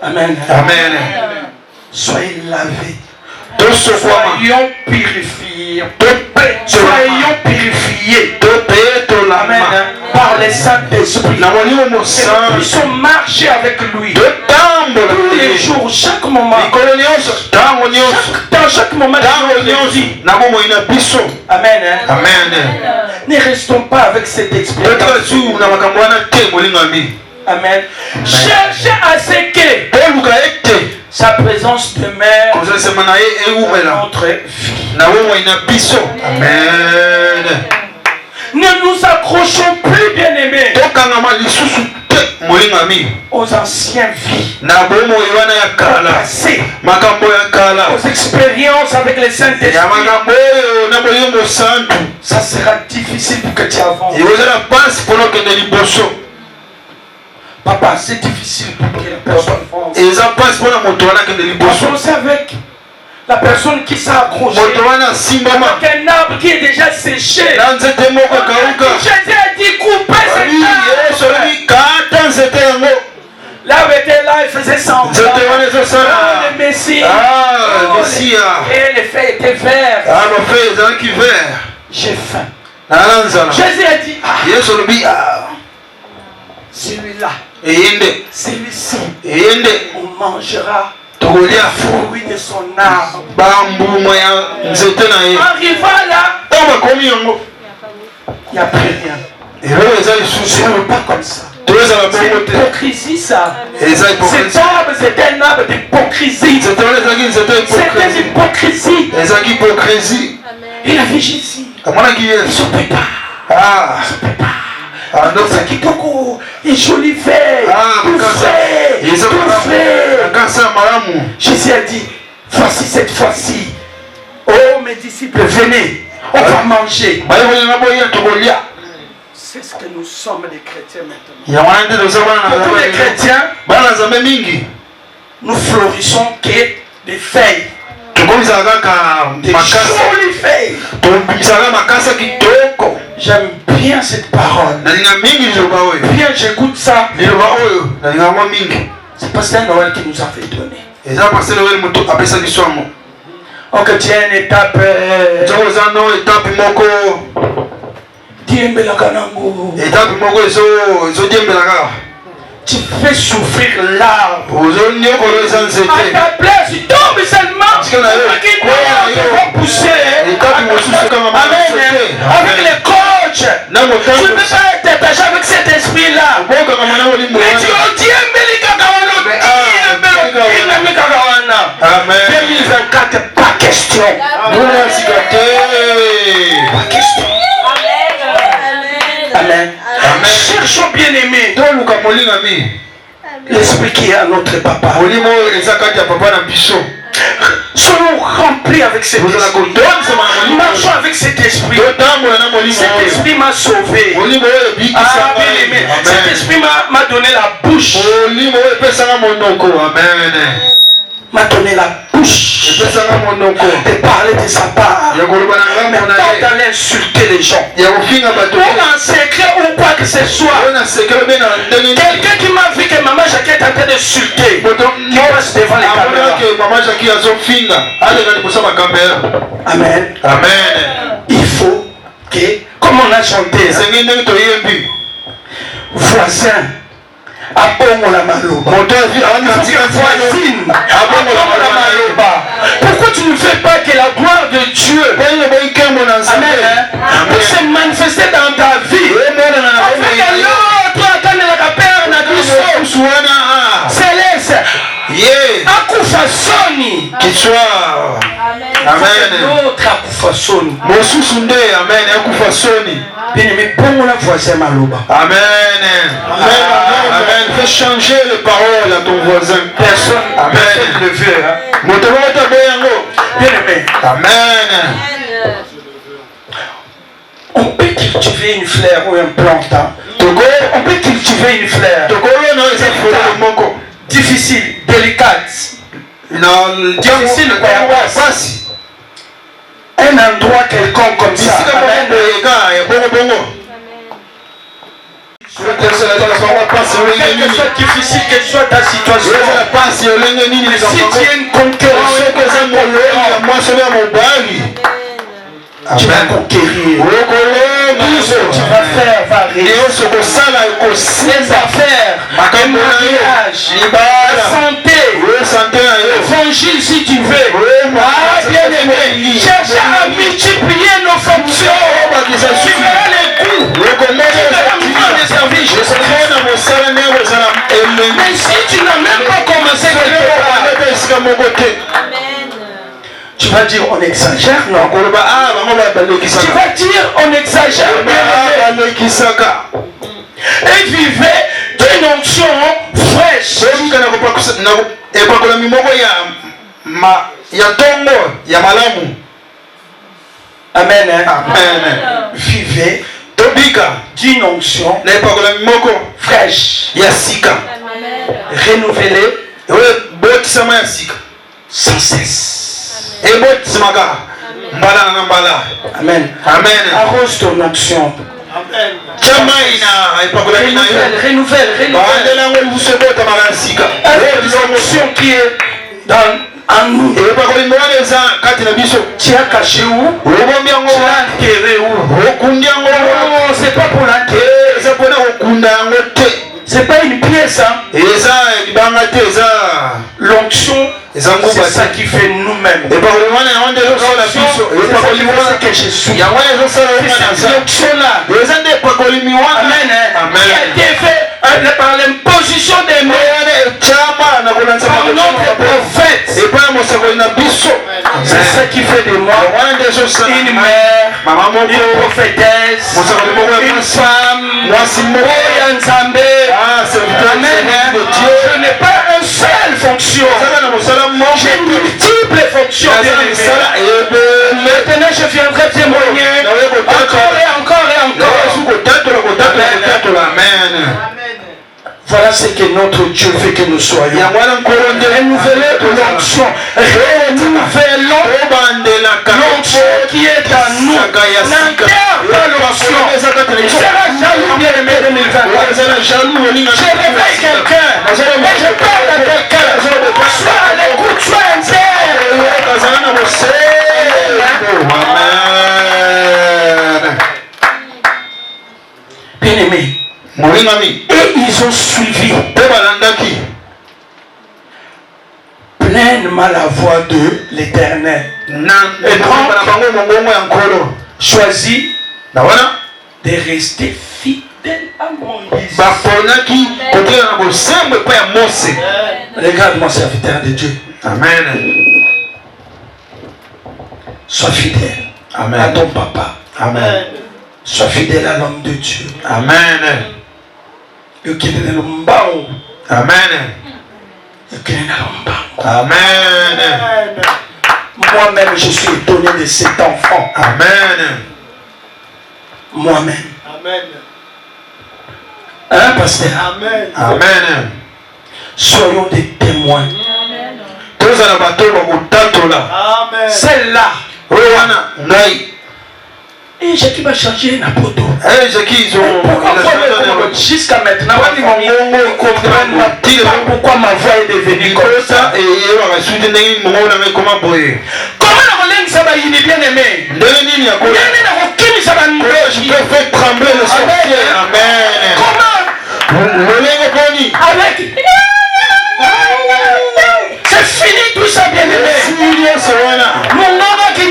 Amen. Amen. Soyez lavés. Soyons purifiés. Soyons purifiés. Amen. Par les Saint-Esprit. Et nous puissions marcher avec lui. Tous les jours, chaque moment. Dans chaque moment de notre vie. Amen. Amen. Ne restons pas avec cette expérience. Amen. Cherchez à ce que sa présence demeure dans notre vie. Amen. Ne nous accrochons plus, bien-aimés, aux anciennes vies, aux expériences avec les Saint-Esprit. Ça sera difficile pour que tu avances. Papa, c'est difficile pour que la personne avance. Avance avec la personne qui s'est accrochée avec un arbre qui est déjà séché. Jésus a dit couper cet arbre. L'arbre était là, il faisait semblant. Le Messie. Et les feuilles étaient vertes. J'ai faim. Jésus a dit celui-là. Celui-ci, on mangera les fruits de son arbre. Arriva là, il n'y a plus rien. Ce n'est pas comme ça. C'est l'hypocrisie, ça. Cet arbre, c'est un arbre d'hypocrisie. C'était l'hypocrisie. Il a fait Jésus. Il ne se prépare. Et joli fait, tout fait. Jésus a dit, voici cette fois-ci. Oh mes disciples, venez, on va manger. C'est ce que nous sommes les chrétiens maintenant. Pour les chrétiens, nous florissons que des feuilles. Des jolies feuilles. J'aime bien cette parole. Bien, j'écoute ça. C'est Pasteur Noël qui nous a fait donner. Ok, tiens une étape. Tu fais souffrir l'arbre. À ta place, tu tombes seulement. Qui vont pousser. Amen. Avec les coachs. Tu ne peux pas être attaché avec cet esprit-là. Mais tu odies Amen. 2024, pas question. Pas question. Amen. Cherchons bien aimé l'esprit qui est à notre papa. Soyons remplis avec cet esprit. Marchons avec cet esprit. Cet esprit m'a sauvé. Ah, bien aimé. Cet esprit m'a donné la bouche. M'a donné la bouche de parler de sa part. Mais pas d'aller insulter les gens. Ou en secret ou quoi que ce soit. Quelqu'un qui m'a vu que maman Jackie est en train d'insulter, qui passe devant les caméras. Amen. Amen. Il faut que, comme on a chanté, voisin. Pourquoi tu ne fais pas que la gloire de Dieu puisse se manifester dans ta vie? Afin que l'autre attende la père céleste. Akufa soni. Amen. L'autre akufa soni. Amen. Akufa soni. Bien-aimé, bon la voisin maloba. Amen. Amen. Fais changer les paroles à ton voisin. Personne. Amen. Le élever. Bien aimé. Amen. On peut cultiver une fleur ou un plantain. On peut cultiver une fleur. Difficile, délicate. Difficile, un endroit quelconque comme ça. Quelle que soit difficile, quelle soit ta situation, si tu es une conquérant, tu vas conquérir. Tout ce que tu vas faire va réussir. Les affaires, le mariage, la santé, l'évangile si tu veux. Ah, bien aimé, cherche à multiplier nos fonctions. Tu verras les coups. Tu verras moins de services. Mais si tu n'as même pas commencé quelque part, tu vas dire on exagère, non? Tu vas dire on exagère. Et vivez d'une onction fraîche. Amen. Amen. Vivez d'une onction fraîche. Renouvelée sans cesse. Amen. Amen. Arrose ton onction. Renouvelle. L'onction qui est en nous. Tu as caché où? Tu as enterré où? Non, c'est pas pour l'enterrer. C'est pas une pièce, hein? L'onction, c'est ça qui fait nous-mêmes. L'onction, c'est que je suis. C'est l'onction-là. Amen. Qui a été fait par l'imposition des mains par notre prophète. C'est ça qui fait de moi une mère, une prophétesse, une femme, Amen. Je n'ai pas une seule fonction. J'ai multiples fonctions. Maintenant je viendrai témoigner encore et encore. Amen. Voilà ce que notre Dieu veut que nous soyons. Renouvelez l'onction. Renouvelons l'onction qui est en nous. N'enterre pas l'onction. Tu seras jaloux, bien aimé 2024. Je réveille quelqu'un. Et je parle à quelqu'un. Sois à l'écoute, sois bien aimé. Et ils ont suivi pleinement la voix de l'Éternel. Et donc, choisi de rester fidèle à mon Dieu. Regarde mon serviteur de Dieu. Amen. Sois fidèle à ton papa. Amen. Sois fidèle à l'homme de Dieu. Amen. Amen. Amen. Moi-même, je suis étonné de cet enfant. Amen. Moi-même. Amen. Hein, pasteur? Amen. Amen. Soyons des témoins. Amen. Celle-là. Et j'ai qui va changer un poteau. Jusqu'à maintenant, pourquoi ma voix est devenue comme ça? Comment la langue ça va y bien aimé? Je peux faire trembler le sorcier. Amen. Comment? Avec. C'est fini tout ça bien aimé. Mon nom qui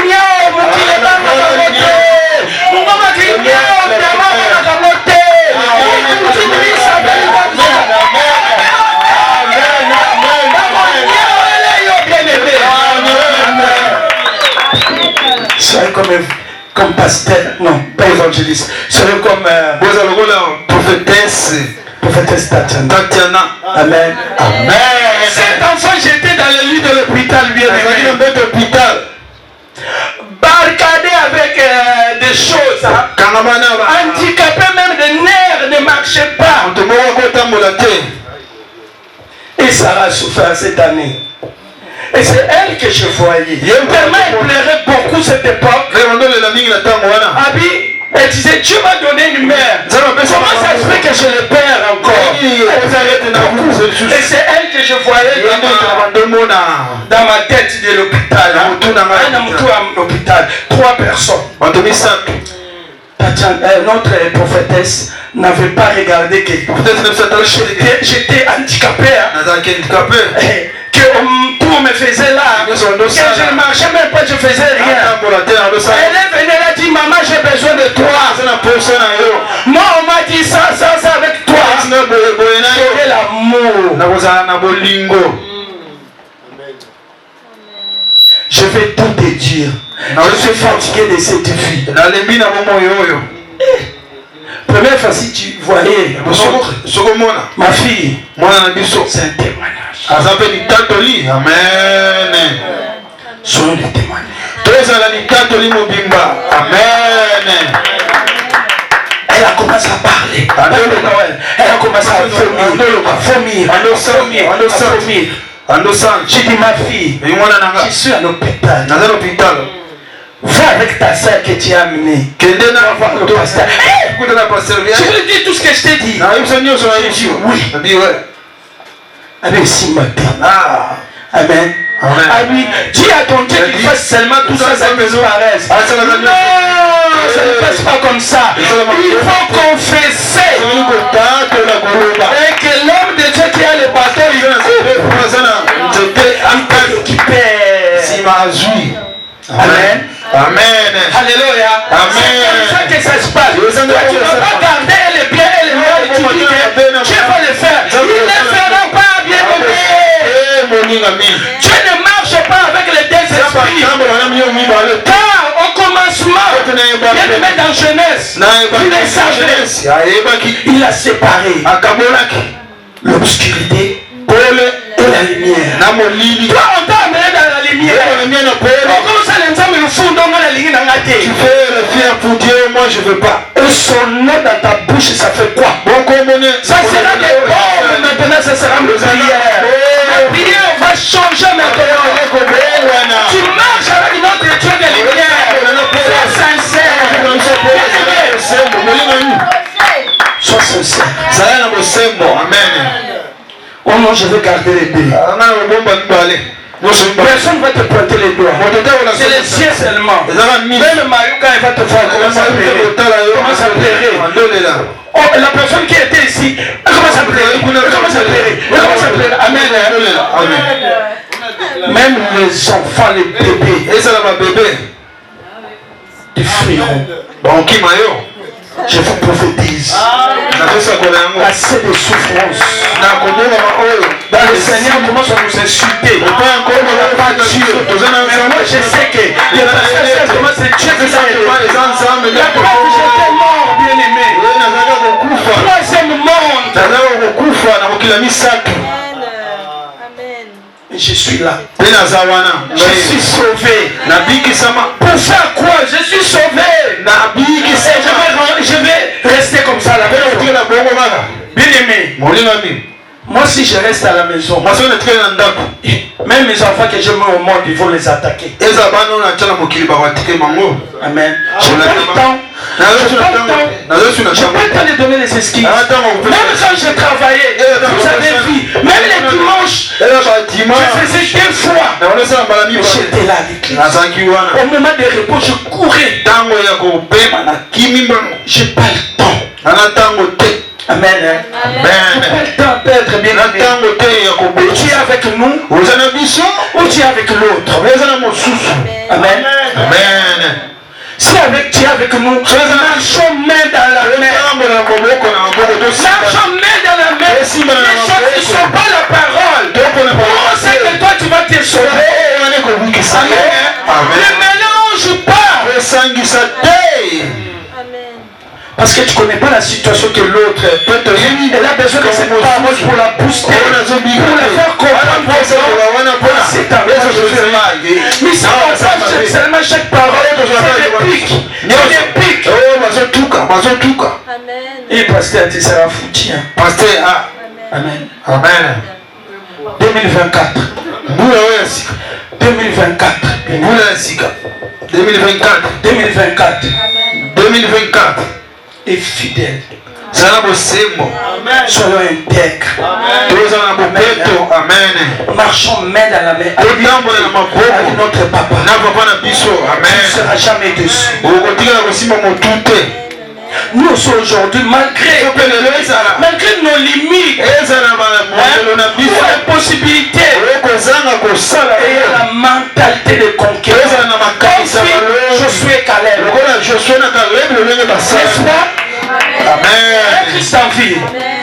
soyez comme pasteur, non, pas évangéliste, soyez comme prophétesse Tatiana. Amen. Amen. Cet enfant j'étais dans le lit de handicapé, même des nerfs ne marchaient pas. Et Sarah a souffert cette année. Et c'est elle que je voyais. Tellement elle pleurait beaucoup cette époque. Abi, elle disait, Dieu m'a donné une mère. Comment ça se fait que je le perds encore? Et c'est elle que je voyais dans ma tête de l'hôpital. L'hôpital. 3 personnes. Notre prophétesse n'avait pas regardé que j'étais handicapé. Que tout me faisait là. Que je ne marchais même pas, je faisais rien. Elle est venue, elle a dit, maman, j'ai besoin de toi. Moi, on m'a dit ça avec toi. C'était l'amour. Je vais tout te dire. Je suis fatigué de cette vie. Première fois, si tu voyais ma fille, c'est un témoignage. Amen. Soyons des témoignages. Amen. Elle a commencé à parler. Elle a commencé à vomir. J'ai dit, ma fille, je suis à l'hôpital. Va avec ta soeur que tu as amenée. Je lui dis tout ce que je t'ai dit. J'ai dit oui. Avec si matin. Amen. Ah oui, dis à ton Dieu qu'il fasse seulement tout ça, ça disparaisse. Non, ça ne passe pas comme ça. Il faut confesser. Et que l'homme de Dieu qui a le bâton, il Amen. Amen. Alléluia. Amen. C'est comme ça que ça se passe. Tu ne vas pas garder les biens et les mal et tu dis que Dieu va le faire. Il ne le fera pas, bien aimé. Dieu ne marche pas avec les deux esprits. Car au commencement, bien aimé dans jeunesse, il est savait. Il a séparé l'obscurité et la lumière. Toi, on t'a amené dans la lumière. Tu fais le fier pour Dieu, moi je veux pas. Et son nom dans ta bouche, ça fait quoi? Ça sera des bombes maintenant, ça sera une prière. La prière va changer maintenant. Tu marches avec notre Dieu de lumière. Sois sincère. Sois sincère. Amen. Oh non, je veux garder les deux. Personne ne va te pointer les doigts. C'est les siens seulement. Même Mario, quand il va te voir, commence à pleurer. Oh, la personne qui était ici, elle commence à pleurer. Amen. Même les enfants, les bébés, ils fuiront. Je vous prophétise. Assez de souffrance. Dans le Seigneur, on commence à nous insulter. Mais moi, je sais que les personnes commencent à Dieu que ça est. La preuve, j'étais mort, bien aimé. Troisième monde. Et je suis là. Je suis sauvé. Pour faire quoi? Je suis sauvé. Je vais rester comme ça là. Bien aimé. Moi, si je reste à la maison, même mes enfants que je mets au monde, ils vont les attaquer. Amen. Je n'ai pas le temps. Je n'ai pas le temps de donner les excuses. Même quand je travaillais, vous avez vu, même les dimanches, je faisais 2 fois. J'étais là avec lui. Au moment de repos, je courais. Je n'ai pas le temps. Amen. Peut-être bien aimé. Tu es avec nous ou tu es avec l'autre. Amen. Si tu es avec nous, marchons main dans la main. Marchons main dans la main. Les choses ne sont pas la parole. On sait que toi tu vas te sauver. Amen. Ne mélange pas. Parce que tu ne connais pas la situation que l'autre peut te vivre. Elle a besoin de cette parole pour la booster, pour la faire comprendre. C'est ta maison, je fais mal. Mais ça va pas seulement chaque parole, c'est des pics. Et pasteur, tu seras foutu. Pasteur, Amen. Amen. 2024. 2024. 2024 est fidèle. Soyons intègres. Amen. Marchons main dans la main avec notre papa. Tu ne seras jamais dessus. Nous aujourd'hui, malgré nos limites, nos possibilités, et la mentalité de conquête. Josué Caleb. N'est-ce pas? Amen. Un Christ en vie.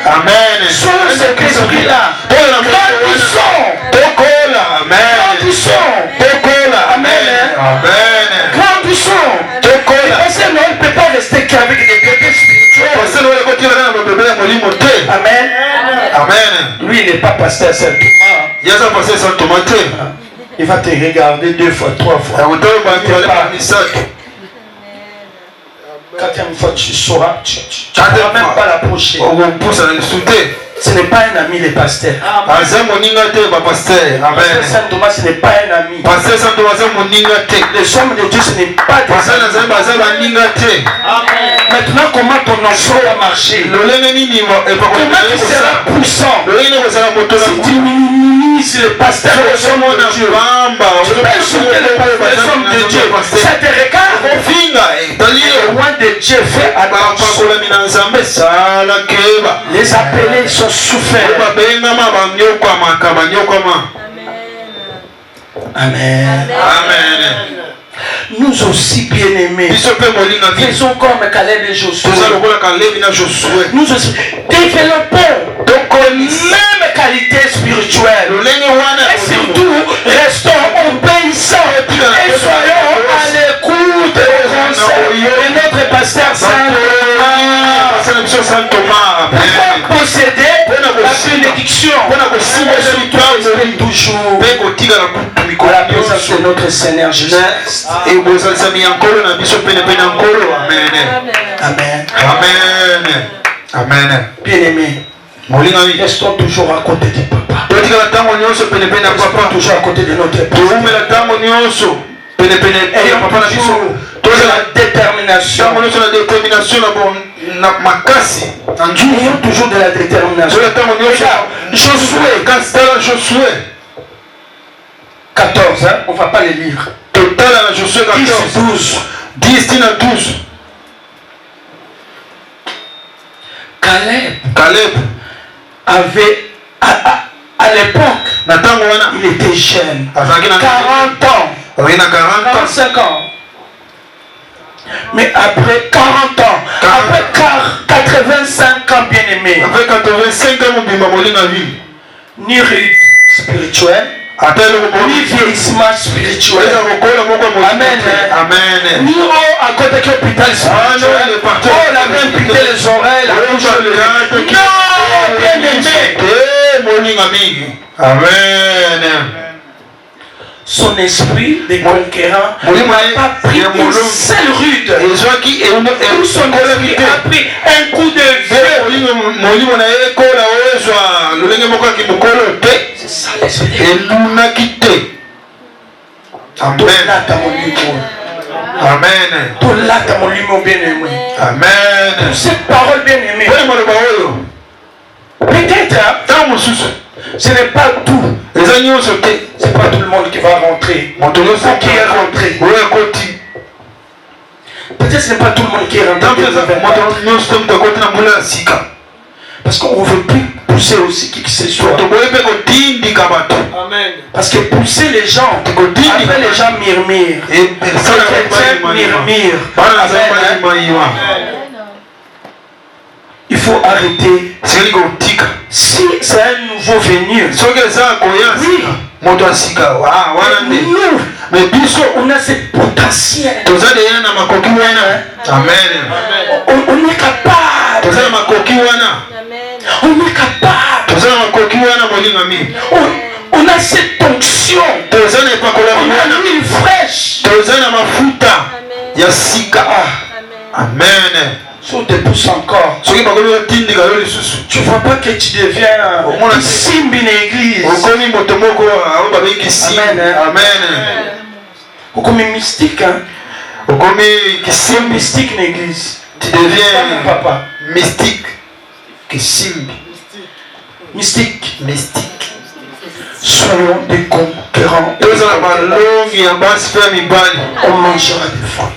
Amen. Sous cet esprit-là, grandissons. Amen. Grandissons. Parce que Noël ne peut pas rester qu'avec des bébés spirituels. Amen. Amen. Lui, il n'est pas pasteur Saint-Thomas. Il va te regarder 2 fois, 3 fois. Quatrième fois, tu sauras. Tu ne pourras même pas l'approcher. Ce n'est pas un ami, les pasteurs. Pasteur Saint-Thomas, ce n'est pas un ami. Les hommes de Dieu, ce n'est pas des amis. Maintenant, comment ton enfant va marcher? Comment tu seras puissant? Si tu minimises le pasteur de Dieu, tu peux insulter les hommes de Dieu. Ça te regarde. Loin de Dieu, fais attention. Les appelés sont souffrants. Amen. Amen. Nous aussi bien-aimés, faisons comme Caleb et Josué. Nous aussi développons même qualité spirituelle. Et surtout, restons obéissants et soyons à l'écoute des conseils de notre pasteur Saint-Thomas. Pour posséder la bénédiction toujours à la présence de notre Seigneur Jésus. Amen. Amen. Bien-aimés, restons toujours à côté du papa. Restons toujours à côté de notre papa. Ayons toujours la détermination. Ayons toujours de la détermination. Josué 14, hein? On ne va pas les lire. 10, 12. 10 à 12. Caleb avait, à l'époque, il était jeune. 40 ans. 45 ans. Mais après 40 ans, après 85 ans, bien aimé, après 85 ans, ni rite spirituel, ni vieillissement spirituel. Amen. Amen. Ni à côté de l'hôpital spirituel. Oh, la même piqué les oreilles, la bouche. Non, bien aimé. Amen. Son esprit de conquérant n'a pas pris une seule rude. Tout son esprit a pris un coup de vieux. C'est ça l'esprit. Amen. Amen. Amen. Cette parole bien aimée. Peut-être, ce n'est pas tout. C'est pas tout le monde qui va rentrer. Qui est rentré. Peut-être ce n'est pas tout le monde qui est rentré. Parce qu'on ne veut plus pousser aussi qui que ce soit. Amen. Parce que pousser les gens, après les gens murmurent. Et quelqu'un murmure. Il faut arrêter. Si c'est un nouveau venu, oui. Nous, on a ce potentiel. Amen. On est capable. On est capable. On a cette onction. On a l'huile fraîche. Amen. Si on te pousse encore, tu ne vois pas que tu deviens simbi dans l'église. Amen. Ou comme mystique, hein? Ou comme mystique dans l'église. Tu deviens papa. Mystique. Simbi. Mystique. Mystique. Soyons des conquérants. On mangera des On mangera des fois.